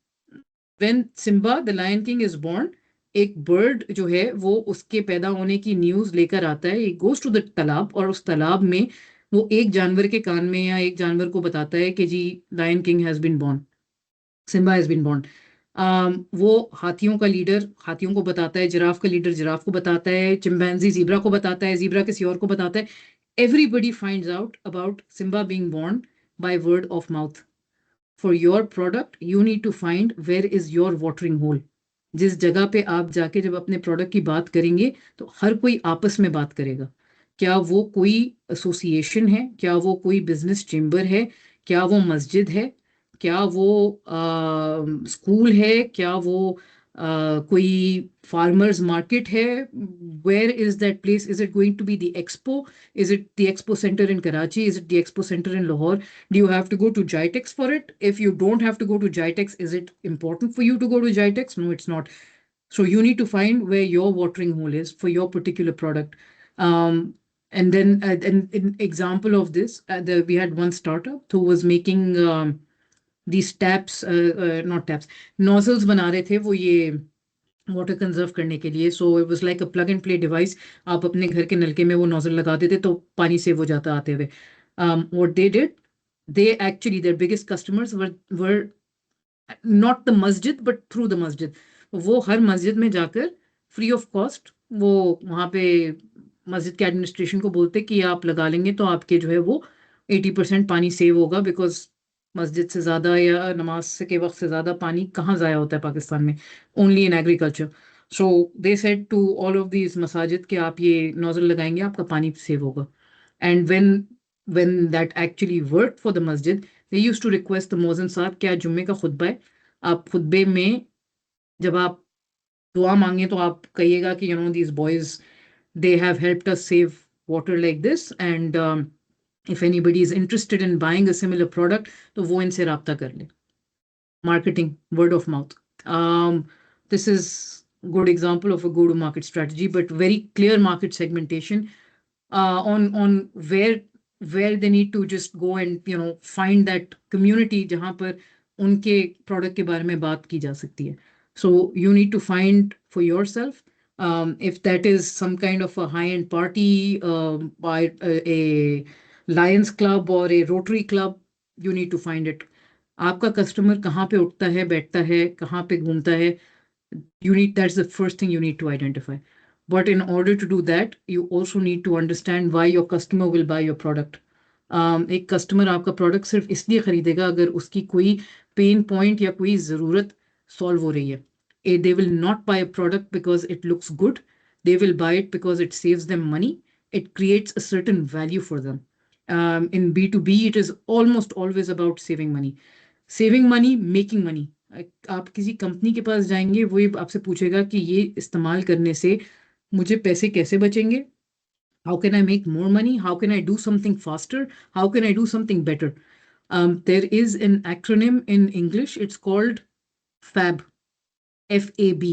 When Simba the Lion King is born, एक बर्ड जो है वो उसके पैदा होने की न्यूज लेकर आता है. It goes to the तालाब, और उस तालाब में वो एक जानवर के कान में या एक जानवर को बताता है कि जी Lion King has been born, Simba has been born. वो हाथियों का लीडर हाथियों को बताता है, जिराफ का लीडर जिराफ को बताता है, चिंपैंजी ज़ीब्रा को बताता है, ज़ीब्रा किसी और को बताता है. Everybody finds out about Simba being born by word of mouth. For your product, you need to find where is your watering hole. जिस जगह पे आप जाके जब अपने प्रोडक्ट की बात करेंगे तो हर कोई आपस में बात करेगा. क्या वो कोई एसोसिएशन है, क्या वो कोई बिजनेस चेंबर है, क्या वो मस्जिद है, क्या वो स्कूल है, क्या वो कोई फार्मर्स मार्केट है? Where is that place? Is it going to be the expo? Is it the expo centre in Karachi? Is it the expo centre in Lahore? Do you have to go to GITEX for it? If you don't have to go to GITEX, is it important for you to go to GITEX? No, it's not. So you need to find where your watering hole is for your particular product. And then an example of this, we had one startup who was making these taps, not taps, nozzles बना रहे थे वो ये water conserve करने के लिए. So it was like a plug and play device. आप अपने घर के नलके में वो नोजल लगा देते तो पानी सेव हो जाता आते हुए. What they did, they actually their biggest customers were not the masjid but through the masjid. वो हर मस्जिद में जाकर फ्री ऑफ कॉस्ट वो वहाँ पे मस्जिद के एडमिनिस्ट्रेशन को बोलते कि आप लगा लेंगे तो आपके जो है वो 80% पानी सेव होगा. बिकॉज मस्जिद से ज़्यादा या नमाज के वक्त से ज़्यादा पानी कहाँ ज़ाया होता है पाकिस्तान में? Only in agriculture. So they said to all of these मसाजिद कि आप ये नोजल लगाएंगे आपका पानी सेव होगा. And when that actually worked for the masjid, they used to request the Muazzin साहब क्या जुम्मे का खुतबा है, आप खुतबे में जब आप दुआ मांगे तो आप कहिएगा कि these boys, they have helped us save water like this, and if anybody is interested in buying a similar product तो वो इनसे राब्ता कर ले. Marketing, word of mouth. This is good example of a go to market strategy, but very clear market segmentation on where they need to just go and find that community जहाँ पर उनके product के बारे में बात की जा सकती है. So you need to find for yourself, if that is some kind of a high-end party, by a Lions Club or a Rotary Club, you need to find it. आपका कस्टमर कहाँ पे उठता है, बैठता है, कहाँ पे घूमता है, that's the first thing you need to identify. But in order to do that, you also need to understand why your customer will buy your product. एक कस्टमर आपका प्रोडक्ट सिर्फ इसलिए खरीदेगा अगर उसकी कोई पेन पॉइंट या कोई ज़रूरत सॉल्व हो रही है. They will not buy a product because it looks good. They will buy it because it saves them money. It creates a certain value for them. In B2B, it is almost always about saving money. Saving money, making money. आप किसी company के पास जाएंगे वो आपसे पूछेगा कि ये इस्तेमाल करने से मुझे पैसे कैसे बचेंगे? How can I make more money? How can I do something faster? How can I do something better? There is an acronym in English. It's called FAB. FAB.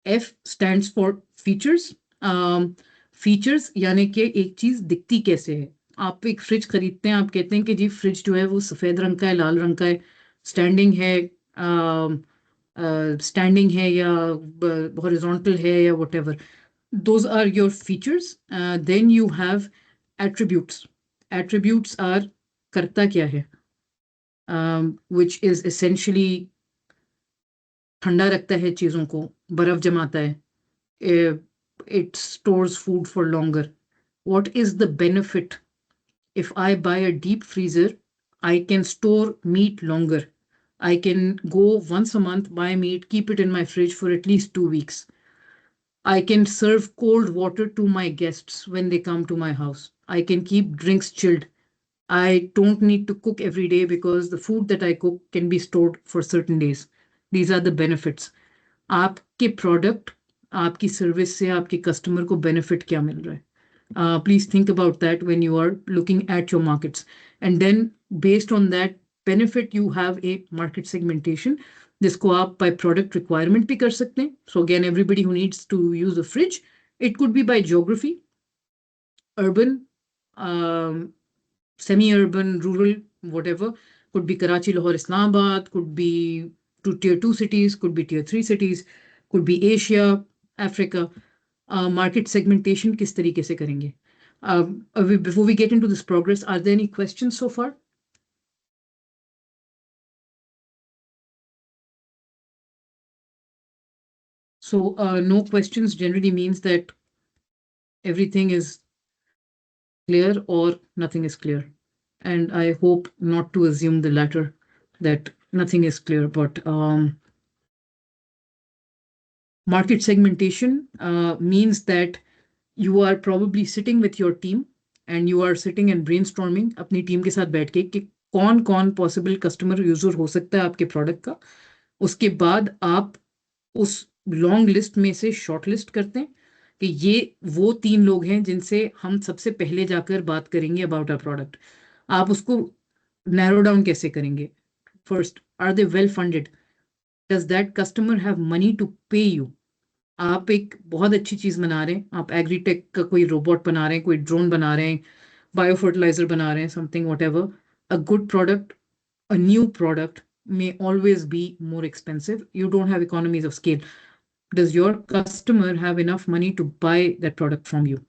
F stands for features. Features यानी कि एक चीज दिखती कैसे है. आप एक fridge खरीदते हैं, आप कहते हैं कि जी फ्रिज जो है वो सफेद रंग का है, लाल रंग का है, स्टैंडिंग है, या हॉरिजॉन्टल है या whatever. Those are your features. Then you have attributes. Attributes are करता क्या है, which is essentially ठंडा रखता है चीज़ों को, बर्फ जमाता है, it stores food for longer. What is the benefit? If I buy a deep freezer, I can store meat longer. I can go once a month, buy meat, keep it in my fridge for at least 2 weeks. I can serve cold water to my guests when they come to my house. I can keep drinks chilled. I don't need to cook every day because the food that I cook can be stored for certain days. These are the benefits. आपके product, आपकी service से आपके customer को benefit क्या मिल रहा है. Please think about that when you are looking at your markets. And then based on that benefit, you have a market segmentation. जिसको आप by product requirement भी कर सकते हैं. So again, everybody who needs to use a fridge, it could be by geography, urban, semi-urban, rural, whatever. Could be Karachi, Lahore, Islamabad, could be tier 2 cities, could be tier 3 cities, could be Asia, Africa. Market segmentation किस तरीके से करेंगे. Before we get into this progress, are there any questions so far? So no questions generally means that everything is clear or nothing is clear. And I hope not to assume the latter, that nothing is clear. But market segmentation means that you are probably sitting with your team and you are sitting and brainstorming अपनी team के साथ बैठ के कि कौन कौन possible customer user हो सकता है आपके प्रोडक्ट का. उसके बाद आप उस लॉन्ग लिस्ट में से शॉर्ट लिस्ट करते हैं कि ये वो 3 लोग हैं जिनसे हम सबसे पहले जाकर बात करेंगे अबाउट आवर प्रोडक्ट. आप उसको नैरो डाउन कैसे करेंगे? First, are they well funded? Does that customer have money to pay you? आप एक बहुत अच्छी चीज़ बना रहे हैं, आप एग्रीटेक का कोई रोबोट बना रहे हैं, कोई ड्रोन बना रहे हैं, बायो फर्टिलाइजर बना रहे हैं, something whatever. A good product, a new product may always be more expensive. You don't have economies of scale. Does your customer have enough money to buy that product from you?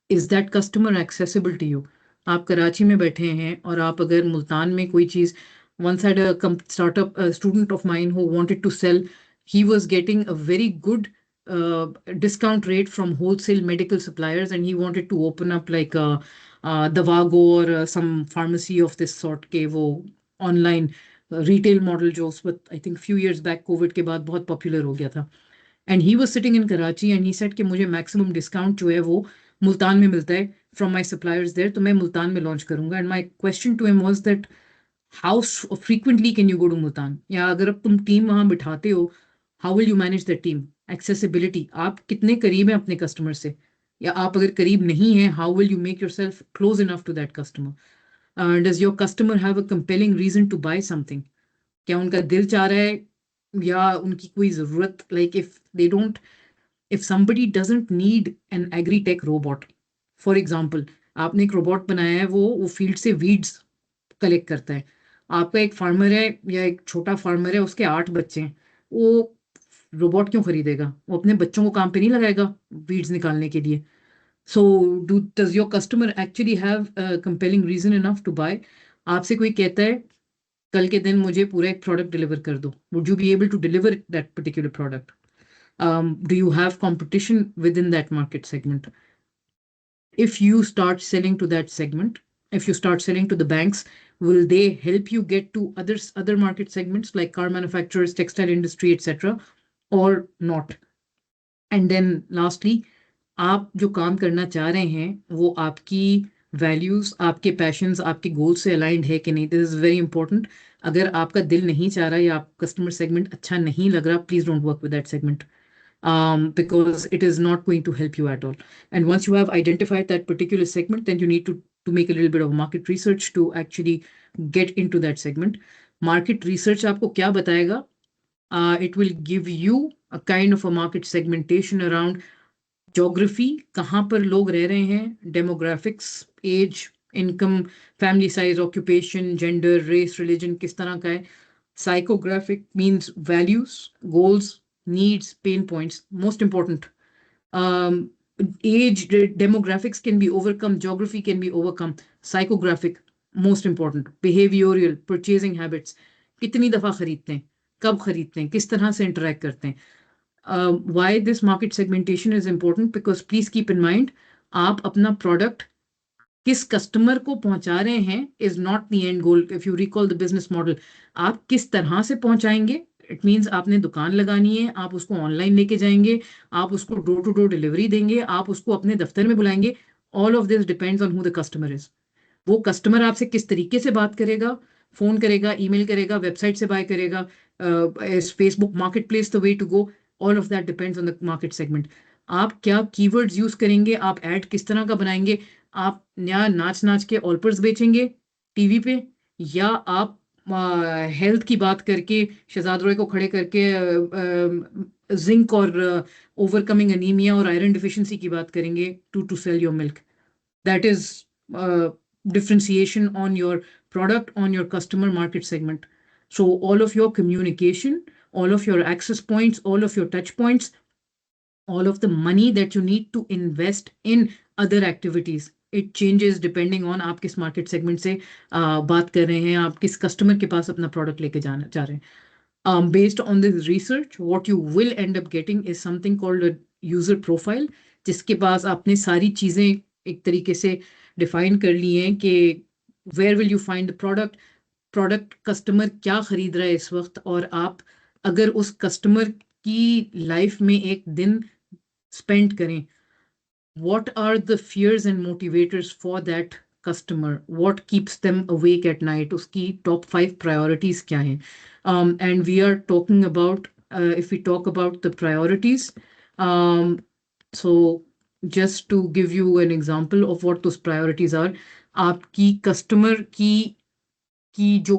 Is that customer accessible to you? आप कराची में बैठे हैं और आप अगर मुल्तान में कोई चीज़, once had a startup, a student of mine who wanted to sell, he was getting a very good discount rate from wholesale medical suppliers, and he wanted to open up like a Davago or some pharmacy of this sort के वो online retail model जो उस वक्त I think few years back COVID के बाद बहुत popular हो गया था. And he was sitting in Karachi and he said कि मुझे maximum discount जो है वो मुल्तान में मिलता है from my suppliers there, तो मैं मुल्तान में launch करूंगा. And my question to him was that how frequently can you go to Multan? या अगर अब तुम टीम वहां बिठाते हो, how will you manage the team? Accessibility, आप कितने करीब हैं अपने कस्टमर से, या आप अगर करीब नहीं हैं, how will you make yourself close enough to that customer? Does your customer have a compelling reason to buy something? क्या उनका दिल चाह रहा है या उनकी कोई जरूरत, like if somebody doesn't need an agri-tech robot, for example, आपने एक रोबोट बनाया है, वो फील्ड से वीड्स कलेक्ट करता है. आपका एक फार्मर है या एक छोटा फार्मर है, उसके 8 बच्चे हैं, वो रोबोट क्यों खरीदेगा? वो अपने बच्चों को काम पे नहीं लगाएगा वीड्स निकालने के लिए. So does your customer actually have compelling reason enough to buy? आपसे कोई कहता है कल के दिन मुझे पूरा एक प्रोडक्ट डिलीवर कर दो, would you be able to deliver that particular product? Do you have competition within that market segment? If you start selling to that segment, if you start selling to the banks, will they help you get to other market segments like car manufacturers, textile industry, etc., or not? And then lastly, आप जो काम करना चाह रहे हैं वो आपकी values, आपके पैशंस, आपके गोल से अलाइंड है कि नहीं. This is very important. अगर आपका दिल नहीं चाह रहा या आप कस्टमर सेगमेंट अच्छा नहीं लग रहा, please don't work with that segment. Because it is not going to help you at all. And once you have identified that particular segment, then you need to to make a little bit of market research to actually get into that segment. Market research आपको क्या बताएगा? It will give you a kind of a market segmentation around geography, कहाँ पर लोग रह रहे हैं, demographics, age, income, family size, occupation, gender, race, religion किस तरह का है. Psychographic means values, goals, needs, pain points. Most important. Age demographics can be overcome, geography can be overcome. Psychographic, most important. Behavioral, purchasing habits. कितनी दफा खरीदते हैं, कब खरीदते हैं, किस तरह से interact करते हैं. Why this market segmentation is important? Because please keep in mind, आप अपना product किस कस्टमर को पहुंचा रहे हैं is not the end goal. If you recall the business model, आप किस तरह से पहुंचाएंगे. इट मीन्स आपने दुकान लगानी है, आप उसको ऑनलाइन लेके जाएंगे, आप उसको डोर टू डोर डिलीवरी देंगे, आप उसको अपने दफ्तर में बुलाएंगे. All of this depends on who the customer is. वो कस्टमर आपसे किस तरीके से बात करेगा, फोन करेगा, ईमेल करेगा, वेबसाइट से बाय करेगा, Facebook market place the way to go. All of that depends on the market segment. आप क्या कीवर्ड्स यूज करेंगे, आप ऐड किस तरह का बनाएंगे, आप या नाच नाच के ऑल्पर्स बेचेंगे टीवी पे, या आप हेल्थ की बात करके शहजाद रॉय को खड़े करके जिंक और ओवरकमिंग अनीमिया और आयरन डिफिशिएंसी की बात करेंगे to sell your milk. That is differentiation on your product, on your customer market segment. So all of your communication, all of your access points, all of your touch points, all of the money that you need to invest in other activities, it changes depending on आप किस market segment से बात कर रहे हैं, आप किस customer के पास अपना product लेके जाना चाह रहे हैं. Based on this research, what you will end up getting is something called a user profile, जिसके पास आपने सारी चीजें एक तरीके से डिफाइन कर ली हैं कि where will you find the product customer क्या खरीद रहा है इस वक्त, और आप अगर उस कस्टमर की लाइफ में एक दिन स्पेंड करें, what are the fears and motivators for that customer, what keeps them awake at night, उसकी top 5 priorities क्या हैं. And we are talking about if we talk about the priorities, so just to give you an example of what those priorities are, आपकी customer की जो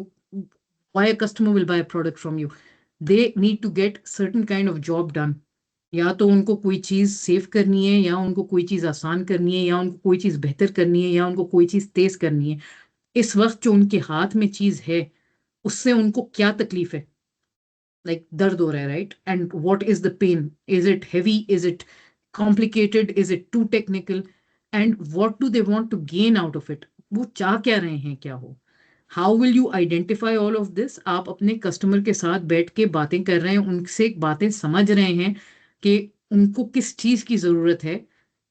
why a customer will buy a product from you, they need to get certain kind of job done. या तो उनको कोई चीज save करनी है, या उनको कोई चीज आसान करनी है, या उनको कोई चीज बेहतर करनी है, या उनको कोई चीज तेज करनी है. इस वक्त जो उनके हाथ में चीज है उससे उनको क्या तकलीफ है, लाइक दर्द हो रहा है, right? And what is the pain, is it heavy, is it complicated, is it too technical, and what do they want to gain out of it, वो चाह क्या रहे हैं, क्या हो. How will you identify all of this? आप अपने customer के साथ बैठ के बातें कर रहे हैं, उनसे बातें समझ रहे हैं कि उनको किस चीज की जरूरत है.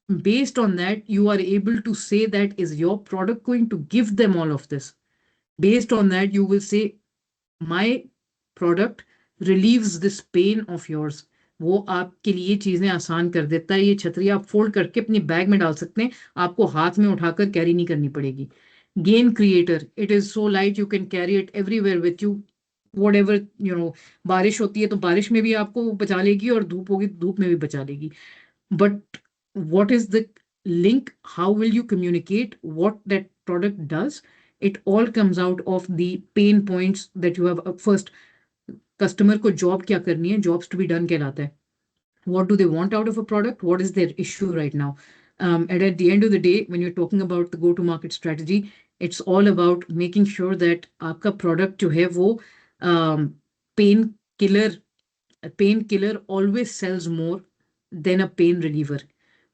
Based on that, you are able to say that is your product going to give them all of this. Based on that, you will say my product relieves this pain of yours. वो आपके लिए चीजें आसान कर देता है. ये छतरी आप फोल्ड करके अपनी बैग में डाल सकते हैं, आपको हाथ में उठाकर कैरी नहीं करनी पड़ेगी. Game creator, it is so light, you can carry it everywhere with you. whatever, बारिश होती है तो बारिश में भी आपको बचा लेगी, और धूप होगी तो धूप में भी बचा लेगी. But what is the link, how will you communicate what that product does? It all comes out of the pain points that you have. First, customer को job क्या करनी है, jobs to be done कहलाता है. What do they want out of a product? What is their issue right now? And at the end of the day, when you're talking about the go-to-market strategy, it's all about making sure that आपका product जो है वो painkiller always sells more than a pain reliever.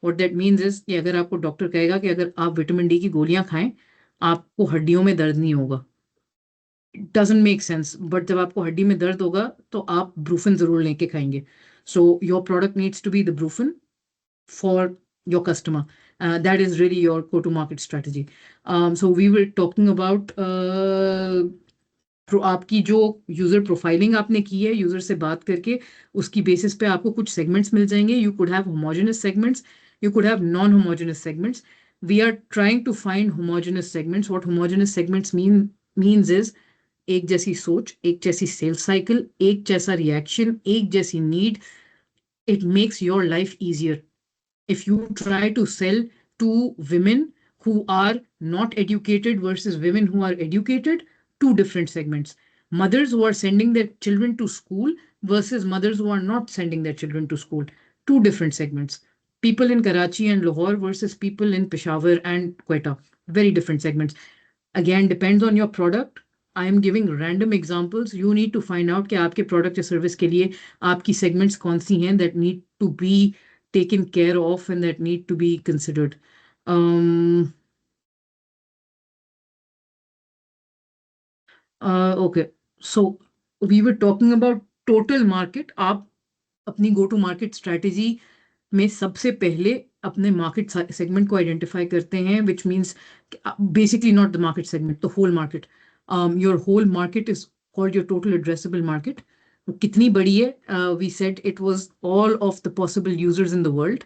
What that means is कि अगर आपको doctor कहेगा कि अगर आप विटामिन डी की गोलियां खाएं आपको हड्डियों में दर्द नहीं होगा, it doesn't make sense. But जब आपको हड्डी में दर्द होगा तो आप ब्रूफन जरूर लेके खाएंगे. So your product needs to be the Brufen for your customer. That is really your go-to-market strategy. So we were talking about आपकी जो यूजर प्रोफाइलिंग आपने की है, यूजर से बात करके उसकी बेसिस पे आपको कुछ सेगमेंट्स मिल जाएंगे. You could have homogeneous segments, you could have non-homogeneous segments. We are trying to find homogeneous segments. What homogeneous segments means is एक जैसी सोच, एक जैसी sales cycle, एक जैसा reaction, एक जैसी need. It makes your life easier. If you try to sell to women who are not educated versus women who are educated, two different segments. Mothers who are sending their children to school versus mothers who are not sending their children to school, two different segments. People in Karachi and Lahore versus people in Peshawar and Quetta, very different segments. Again, depends on your product. I am giving random examples. You need to find out कि आपके product या service के लिए आपकी segments कौन सी हैं that need to be taken care of and that need to be considered. Okay, so we were talking about total market. आप अपनी go to market strategy में सबसे पहले अपने market segment को identify करते हैं, which means basically not the market segment, the whole market. Your whole market is called your total addressable market. कितनी बड़ी है? We said it was all of the possible users in the world.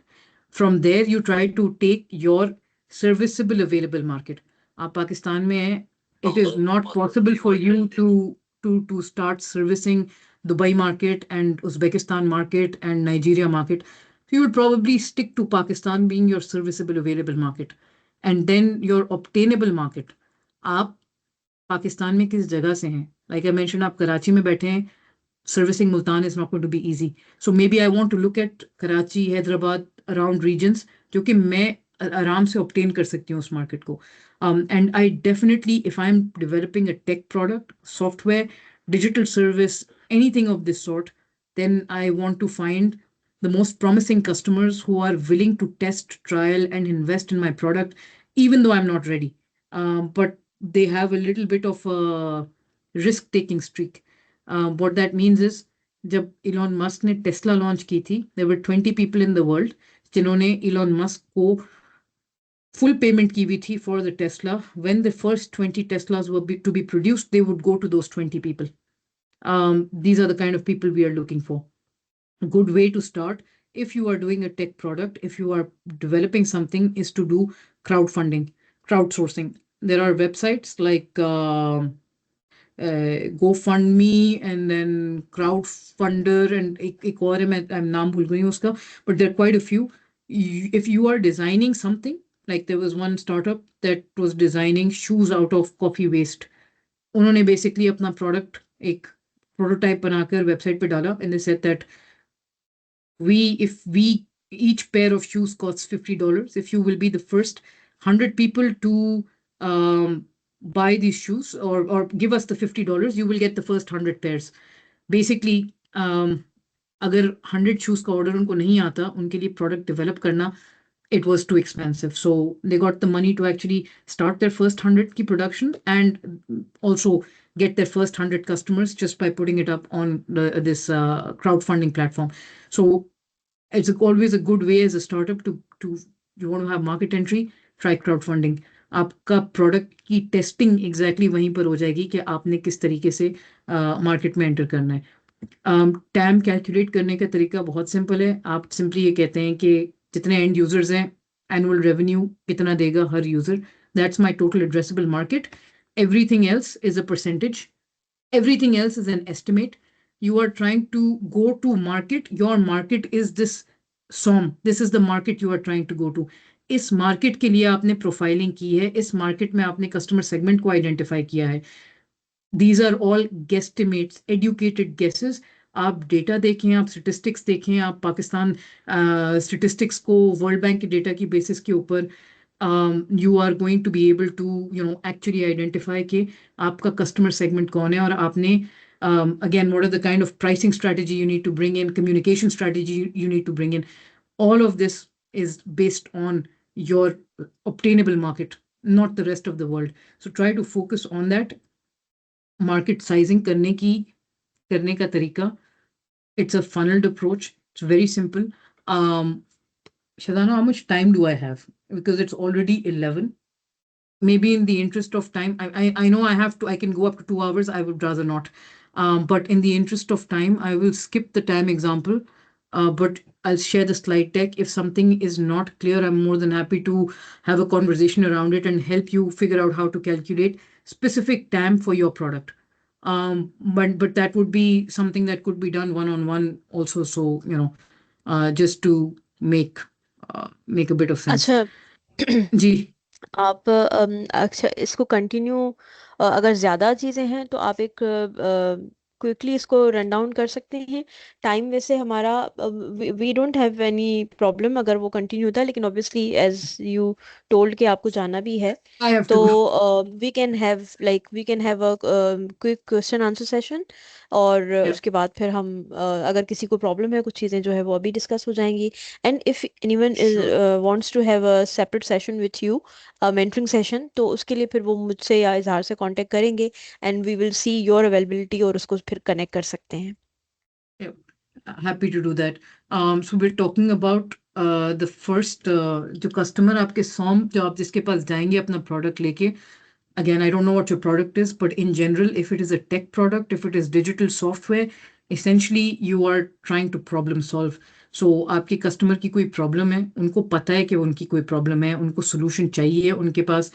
From there, you try to take your serviceable available market. आप पाकिस्तान में हैं, it is not possible for you to start servicing Dubai market and Uzbekistan market and Nigeria market. So you would probably stick to Pakistan being your serviceable available market. And then your obtainable market. आप पाकिस्तान में किस जगह से हैं? Like I mentioned, आप कराची में बैठे हैं. Servicing Multan is not going to be easy. So maybe I want to look at Karachi, Hyderabad, around regions, जो कि मैं आराम से obtain कर सकती हूँ उस market को. And I definitely, if I'm developing a tech product, software, digital service, anything of this sort, then I want to find the most promising customers who are willing to test, trial, and invest in my product, even though I'm not ready. But they have a little bit of a risk-taking streak. What that means is, जब Elon Musk ने Tesla launch की थी, there were 20 people in the world जिन्होंने Elon Musk को full payment की हुई थी for the Tesla. When the first 20 Teslas were to be produced, they would go to those 20 people. These are the kind of people we are looking for. A good way to start, if you are doing a tech product, if you are developing something, is to do crowdfunding, crowdsourcing. There are websites like GoFundMe and then Crowdfunder and एक और है, I'm नाम भूल गई हूँ उसका, but there are quite a few. If you are designing something, like there was one startup that was designing shoes out of coffee waste. उन्होंने basically अपना product एक prototype बनाकर website पे डाला, and they said that if each pair of shoes costs $50, if you will be the first 100 people to buy these shoes or give us the $50, you will get the first 100 pairs. Basically, अगर 100 shoes का order उनको नहीं आता, उनके लिए product develop करना, it was too expensive. So they got the money to actually start their first 100 की production and also get their first 100 customers just by putting it up on this crowdfunding platform. So it's always a good way as a startup to you want to have market entry, try crowdfunding. आपका product की testing exactly वहीं पर हो जाएगी कि आपने किस तरीके से मार्केट में एंटर करना है. टैम कैलकुलेट करने का तरीका बहुत सिंपल है. आप सिंपली ये कहते हैं कि जितने एंड यूजर्स हैं, एनुअल रेवेन्यू कितना देगा हर user, that's my total addressable market. Everything else is a percentage, everything else is an estimate. You are trying to go to market. Your market is this SOM. This is the market you are trying to go to. इस market के लिए आपने profiling की है, इस market में आपने customer segment को आइडेंटिफाई किया है. These are all guesstimates, educated guesses. आप डेटा देखें, आप स्टेटिस्टिक्स देखें, आप पाकिस्तान स्टेटिस्टिक्स को वर्ल्ड बैंक के डेटा की बेसिस के ऊपर you are going to be able to actually identify कि आपका customer segment कौन है, और आपने again, what are the kind of pricing strategy you need to bring in, communication strategy you need to bring in. All of this is based on your obtainable market, not the rest of the world. So try to focus on that. Market sizing करने का तरीका, it's a funneled approach. It's very simple. Shadana, how much time do I have? Because it's already 11. Maybe in the interest of time, I know I can go up to 2 hours. I would rather not. But in the interest of time, I will skip the time example. But I'll share the slide deck. If something is not clear, I'm more than happy to have a conversation around it and help you figure out how to calculate specific time for your product. But that would be something that could be done one-on-one also. So, just to make a bit of sense. अच्छा जी. आप अच्छा इसको continue, अगर ज़्यादा चीज़ें हैं तो आप एक क्विकली इसको रन डाउन कर सकते हैं। टाइम वैसे हमारा, we don't have any problem अगर वो कंटिन्यू होता है, लेकिन ऑब्वियसली एज यू टोल्ड कि आपको जाना भी है, I have तो to. We can have a quick question answer session, और Yeah. उसके बाद फिर हम अगर किसी को प्रॉब्लम है, कुछ चीज़ें जो है वो अभी डिस्कस हो जाएंगी। And if anyone is Sure. Wants to have a separate session with you, mentoring session, तो उसके लिए फिर वो मुझसे या इजहार से कांटेक्ट करेंगे, and we will see your availability और उसको फिर कनेक्ट कर सकते हैं। Yeah. Happy to do that. So we're talking about the first जो customer आपके SOM जो आप जिसके पास जाएंगे अपना product लेके. Again, I don't know what your product is, but in general, if it is a tech product, if it is digital software, essentially you are trying to problem solve. So आपके customer की कोई problem है, उनको पता है कि उनकी कोई problem है, उनको solution चाहिए, उनके पास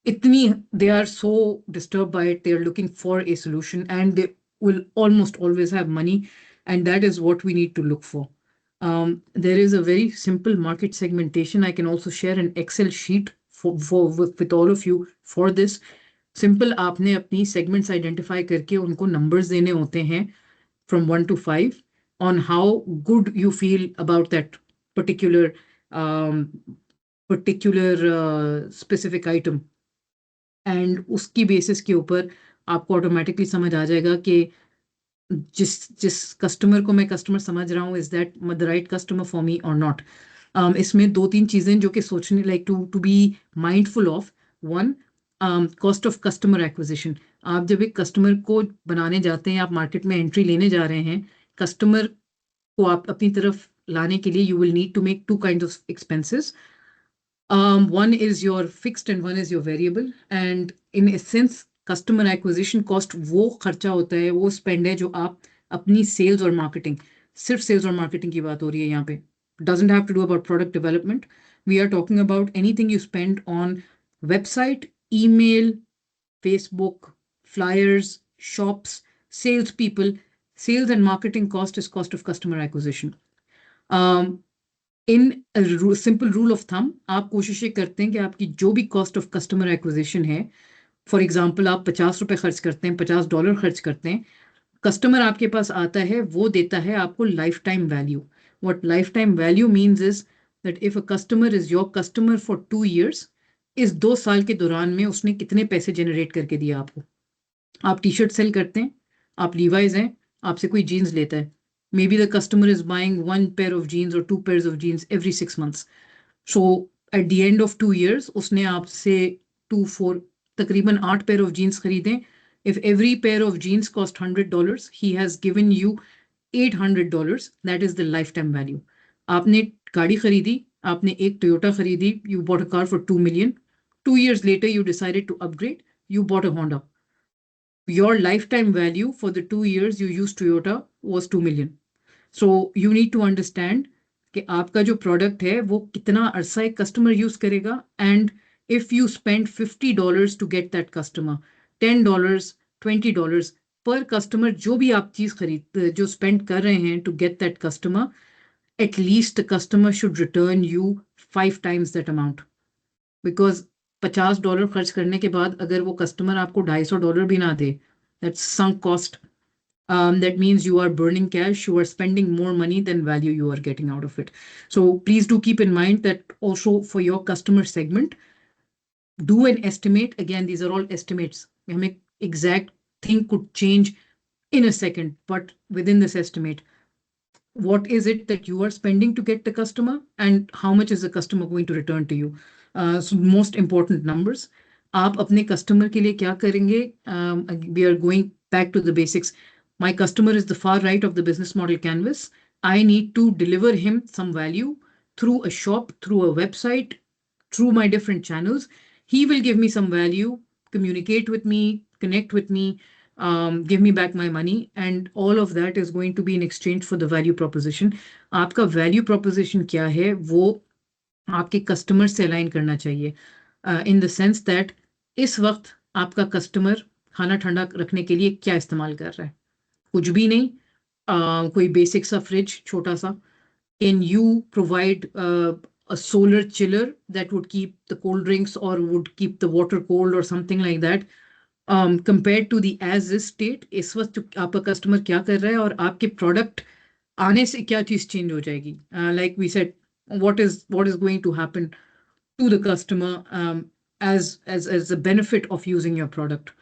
इतनी they are so disturbed by it, they are looking for a solution, and they will almost always have money, and that is what we need to look for. There is a very simple market segmentation. I can also share an Excel sheet with all of you for this. Simple, आपने अपनी segments identify करके उनको numbers देने होते हैं from 1 to 5 on how good you feel about that particular um, specific item. And उसकी basis के ऊपर आपको ऑटोमेटिकली समझ आ जाएगा कि जिस कस्टमर को मैं कस्टमर समझ रहा हूँ, is that the right customer for me or not. इसमें 2-3 चीजें जो कि सोचने like to be mindful of. One, cost of customer acquisition. आप जब एक कस्टमर को बनाने जाते हैं, आप मार्केट में एंट्री लेने जा रहे हैं, कस्टमर को आप अपनी तरफ लाने के लिए you will need to make 2 kinds of expenses. One is your fixed and one is your variable. And in essence, customer acquisition cost वो खर्चा होता है, वो spend है जो आप अपनी sales और marketing, सिर्फ sales और marketing की बात हो रही है यहाँ पे. Doesn't have to do about product development. We are talking about anything you spend on website, email, Facebook, flyers, shops, salespeople. Sales and marketing cost is cost of customer acquisition. In simple rule of thumb, आप कोशिश ये करते हैं कि आपकी जो भी cost of customer acquisition है, फॉर एग्जांपल आप $50 खर्च करते हैं, $50 खर्च करते हैं, कस्टमर आपके पास आता है, वो देता है आपको life time value. What life time value means is that if a customer is your customer for 2 years, इस 2 साल के दौरान में उसने कितने पैसे जनरेट करके दिया आपको. आप टी शर्ट सेल करते हैं, आप लीवाइज हैं, आपसे कोई जीन्स लेता है. Maybe the customer is buying 1 pair of jeans or 2 pairs of jeans every 6 months. So at the end of 2 years, उसने आपसे 2-4 तकरीबन 8 pair of jeans खरीदे. If every pair of jeans cost $100, he has given you $800. That is the lifetime value. आपने गाड़ी खरीदी, आपने एक Toyota खरीदी, you bought a car for 2 million. 2 years later, you decided to upgrade, you bought a Honda. Your lifetime value for the 2 years you used Toyota was 2 million. So you need to understand कि आपका जो product है वो कितना अरसा एक customer use करेगा. And if you spend $50 to get that customer, $10, $20 पर कस्टमर, जो भी आप चीज खरीद जो स्पेंड कर रहे हैं to get that customer, at least the customer should return you 5 times that amount. Because $50 खर्च करने के बाद अगर वो कस्टमर आपको $250 भी ना दे, that's sunk cost. That means you are burning cash, you are spending more money than value you are getting out of it. So please do keep in mind that also for your customer segment, do an estimate. Again, these are all estimates. Exact thing could change in a second, but within this estimate, what is it that you are spending to get the customer and how much is the customer going to return to you? So most important numbers. आप अपने customer के लिए क्या करेंगे? We are going back to the basics. My customer is the far right of the business model canvas. I need to deliver him some value through a shop, through a website, through my different channels. He will give me some value, communicate with me, connect with me, give me back my money, and all of that is going to be in exchange for the value proposition. आपका value proposition क्या है, वो आपके customer से align करना चाहिए. In the sense that इस वक्त आपका कस्टमर खाना ठंडा रखने के लिए क्या इस्तेमाल कर रहा है? कुछ भी नहीं, कोई बेसिक सा फ्रिज छोटा सा. Can you provide a solar chiller that would keep the cold drinks or would keep the water cold or something like that, compared to the as is state, इस वक्त आपका कस्टमर क्या कर रहा है और आपके प्रोडक्ट आने से क्या चीज चेंज हो जाएगी. Like we said, what is going to happen to the customer as a benefit of using your product.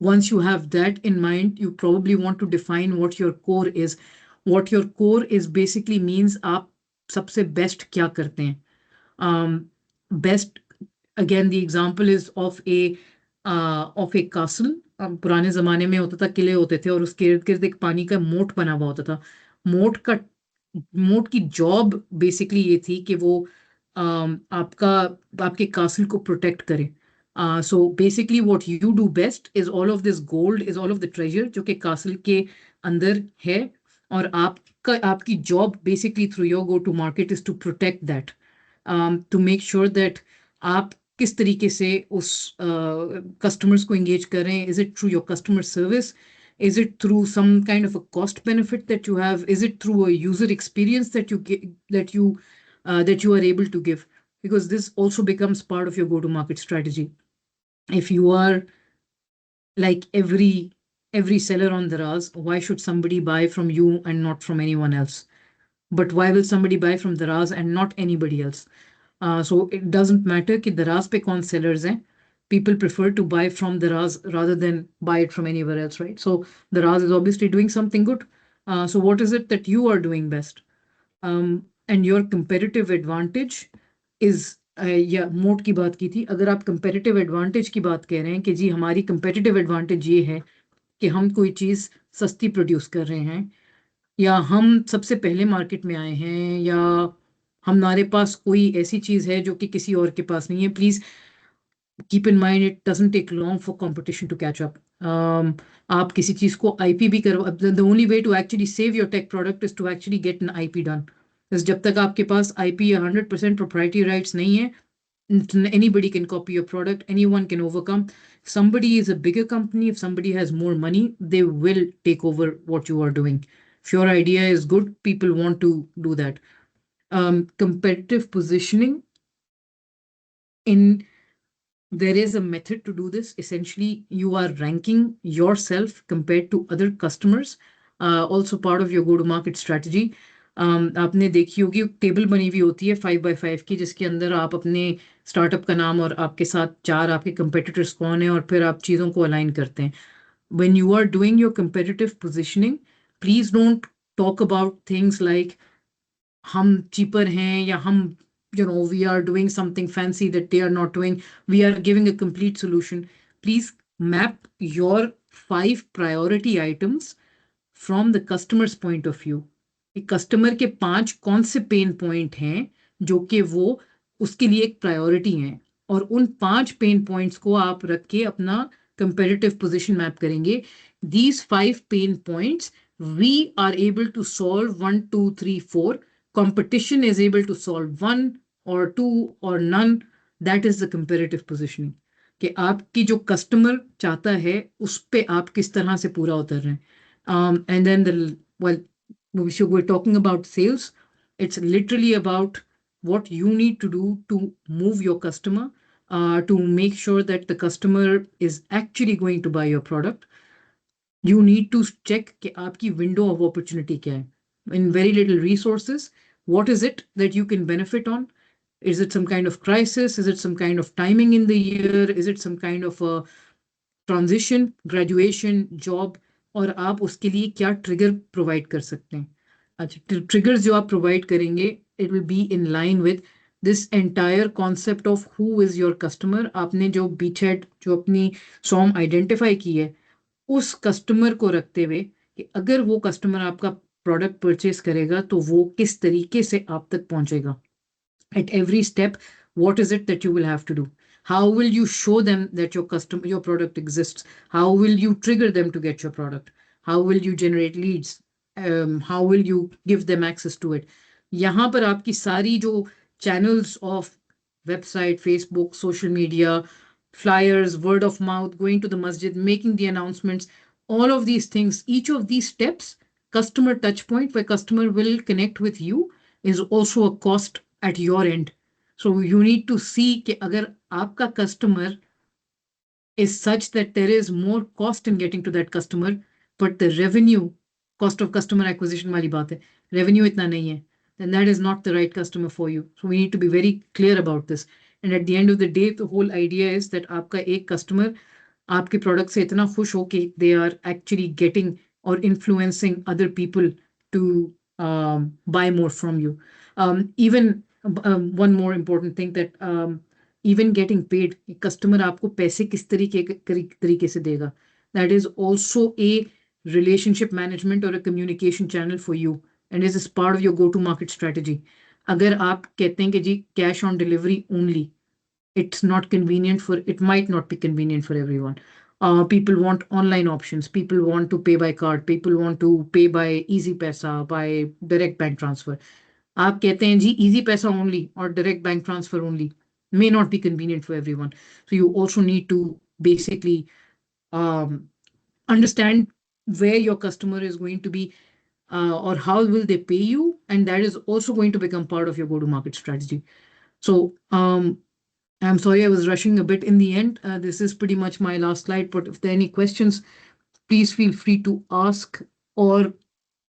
Once you have that in mind, you probably want to define what your core is. What your core is basically means आप सबसे best क्या करते हैं. Best, again, the example is of a castle. पुराने जमाने में होता था, किले होते थे और उसके इर्द गिर्द एक पानी का मोट बना हुआ होता था. मोट की जॉब बेसिकली ये थी कि वो आपके कासल को प्रोटेक्ट करे. So basically what you do best is all of this gold, is all of the treasure जो कि कासल के अंदर है, और आपकी job basically through your go to market is to protect that, to make sure that आप किस तरीके से उस customers को engage कर रहे हैं. Is it through your customer service? Is it through some kind of a cost benefit that you have? Is it through a user experience that you are able to give? Because this also becomes part of your go-to-market strategy. If you are like every seller on Daraz, why should somebody buy from you and not from anyone else? But why will somebody buy from Daraz and not anybody else? So it doesn't matter कि Daraz पे कौन sellers हैं. People prefer to buy from Daraz rather than buy it from anywhere else, right? So Daraz is obviously doing something good. So what is it that you are doing best? And your competitive advantage is, या मोट की बात की थी, अगर आप competitive advantage की बात कह रहे हैं कि जी हमारी competitive advantage ये है कि हम कोई चीज़ सस्ती प्रोड्यूस कर रहे हैं, या हम सबसे पहले मार्केट में आए हैं, या हमारे पास कोई ऐसी चीज़ है जो कि किसी और के पास नहीं है. Please keep in mind it doesn't take long for competition to catch up. आप किसी चीज़ को IP भी करवा, the only way to actually save your tech product is to actually get an IP done. Because जब तक आपके पास IP 100% proprietary rights नहीं है, anybody can copy your product, anyone can overcome. If somebody is a bigger company, if somebody has more money, they will take over what you are doing. If your idea is good, people want to do that. Competitive positioning, there is a method to do this. Essentially, you are ranking yourself compared to other customers, also part of your go-to-market strategy. आपने देखी होगी table बनी हुई होती है 5x5 की, जिसके अंदर आप अपने स्टार्टअप का नाम और आपके साथ 4 आपके कंपेटिटर्स कौन है, और फिर आप चीज़ों को अलाइन करते हैं. When you are doing your competitive positioning, please don't talk about things like हम cheaper हैं, या हम we are doing something fancy that they are not doing. We are giving a complete solution. Please map your 5 priority items from the customer's point of view. Customer के 5 कौन से pain point हैं जो कि वो उसके लिए एक प्रायोरिटी हैं, और उन 5 पेन पॉइंट्स को आप रख के अपना competitive position मैप करेंगे. These 5 pain points we are able to solve 1, 2, 3, 4. Competition is able to solve 1 or 2 or none. That is the competitive positioning. कि आपकी जो कस्टमर चाहता है उस पे आप किस तरह से पूरा उतर रहे हैं. And then we're talking about sales. It's literally about what you need to do to move your customer, to make sure that the customer is actually going to buy your product. You need to check कि आपकी window of opportunity क्या है. In very little resources, what is it that you can benefit on? Is it some kind of crisis? Is it some kind of timing in the year? Is it some kind of a transition, graduation, job? और आप उसके लिए क्या trigger provide कर सकते हैं. अच्छा, triggers जो आप प्रोवाइड करेंगे, it will be in line with this entire concept of who is your customer. आपने जो बीचहेड जो अपनी सॉम आइडेंटिफाई की है, उस कस्टमर को रखते हुए कि अगर वो कस्टमर आपका प्रोडक्ट परचेस करेगा तो वो किस तरीके से आप तक पहुंचेगा. At every step, what is it that you will have to do? How will you show them that your product exists? How will you trigger them to get your product? How will you generate leads? How will you give them access to it? यहाँ पर आपकी सारी जो channels of website, Facebook, social media, flyers, word of mouth, going to the masjid, making the announcements, all of these things, each of these steps, customer touch point where customer will connect with you, is also a cost at your end. So you need to see कि अगर आपका customer is such that there is more cost in getting to that customer, but the revenue, cost of customer acquisition वाली बात है, revenue इतना नहीं है, then that is not the right customer for you. So we need to be very clear about this. And at the end of the day, the whole idea is that आपका एक customer आपके product से इतना खुश हो कि they are actually getting or influencing other people to buy more from you. Even one more important thing that even getting paid, customer आपको पैसे किस तरीके से देगा, that is also a relationship management or a communication channel for you and is part of your go to market strategy. अगर आप कहते हैं कि जी cash on delivery only, it's not convenient for, it might not be convenient for everyone. People want online options, people want to pay by card, people want to pay by easy paisa, by direct bank transfer. आप कहते हैं जी easy paisa only or direct bank transfer only, may not be convenient for everyone. So you also need to basically understand where your customer is going to be or how will they pay you, and that is also going to become part of your go to market strategy. So I'm sorry I was rushing a bit in the end. This is pretty much my last slide, but if there are any questions, please feel free to ask, or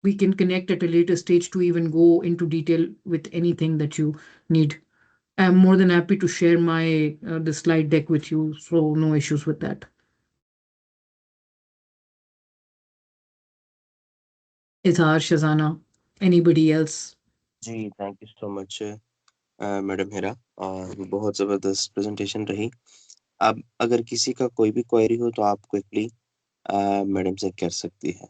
we can connect at a later stage to even go into detail with anything that you need. I'm more than happy to share my the slide deck with you, so no issues with that. Izhar, Shazana, anybody else? जी thank you so much madam Hera, बहुत ज़बरदस्त presentation रही। अब अगर किसी का कोई भी क्वेरी हो तो आप क्विकली मैडम से कर सकती है।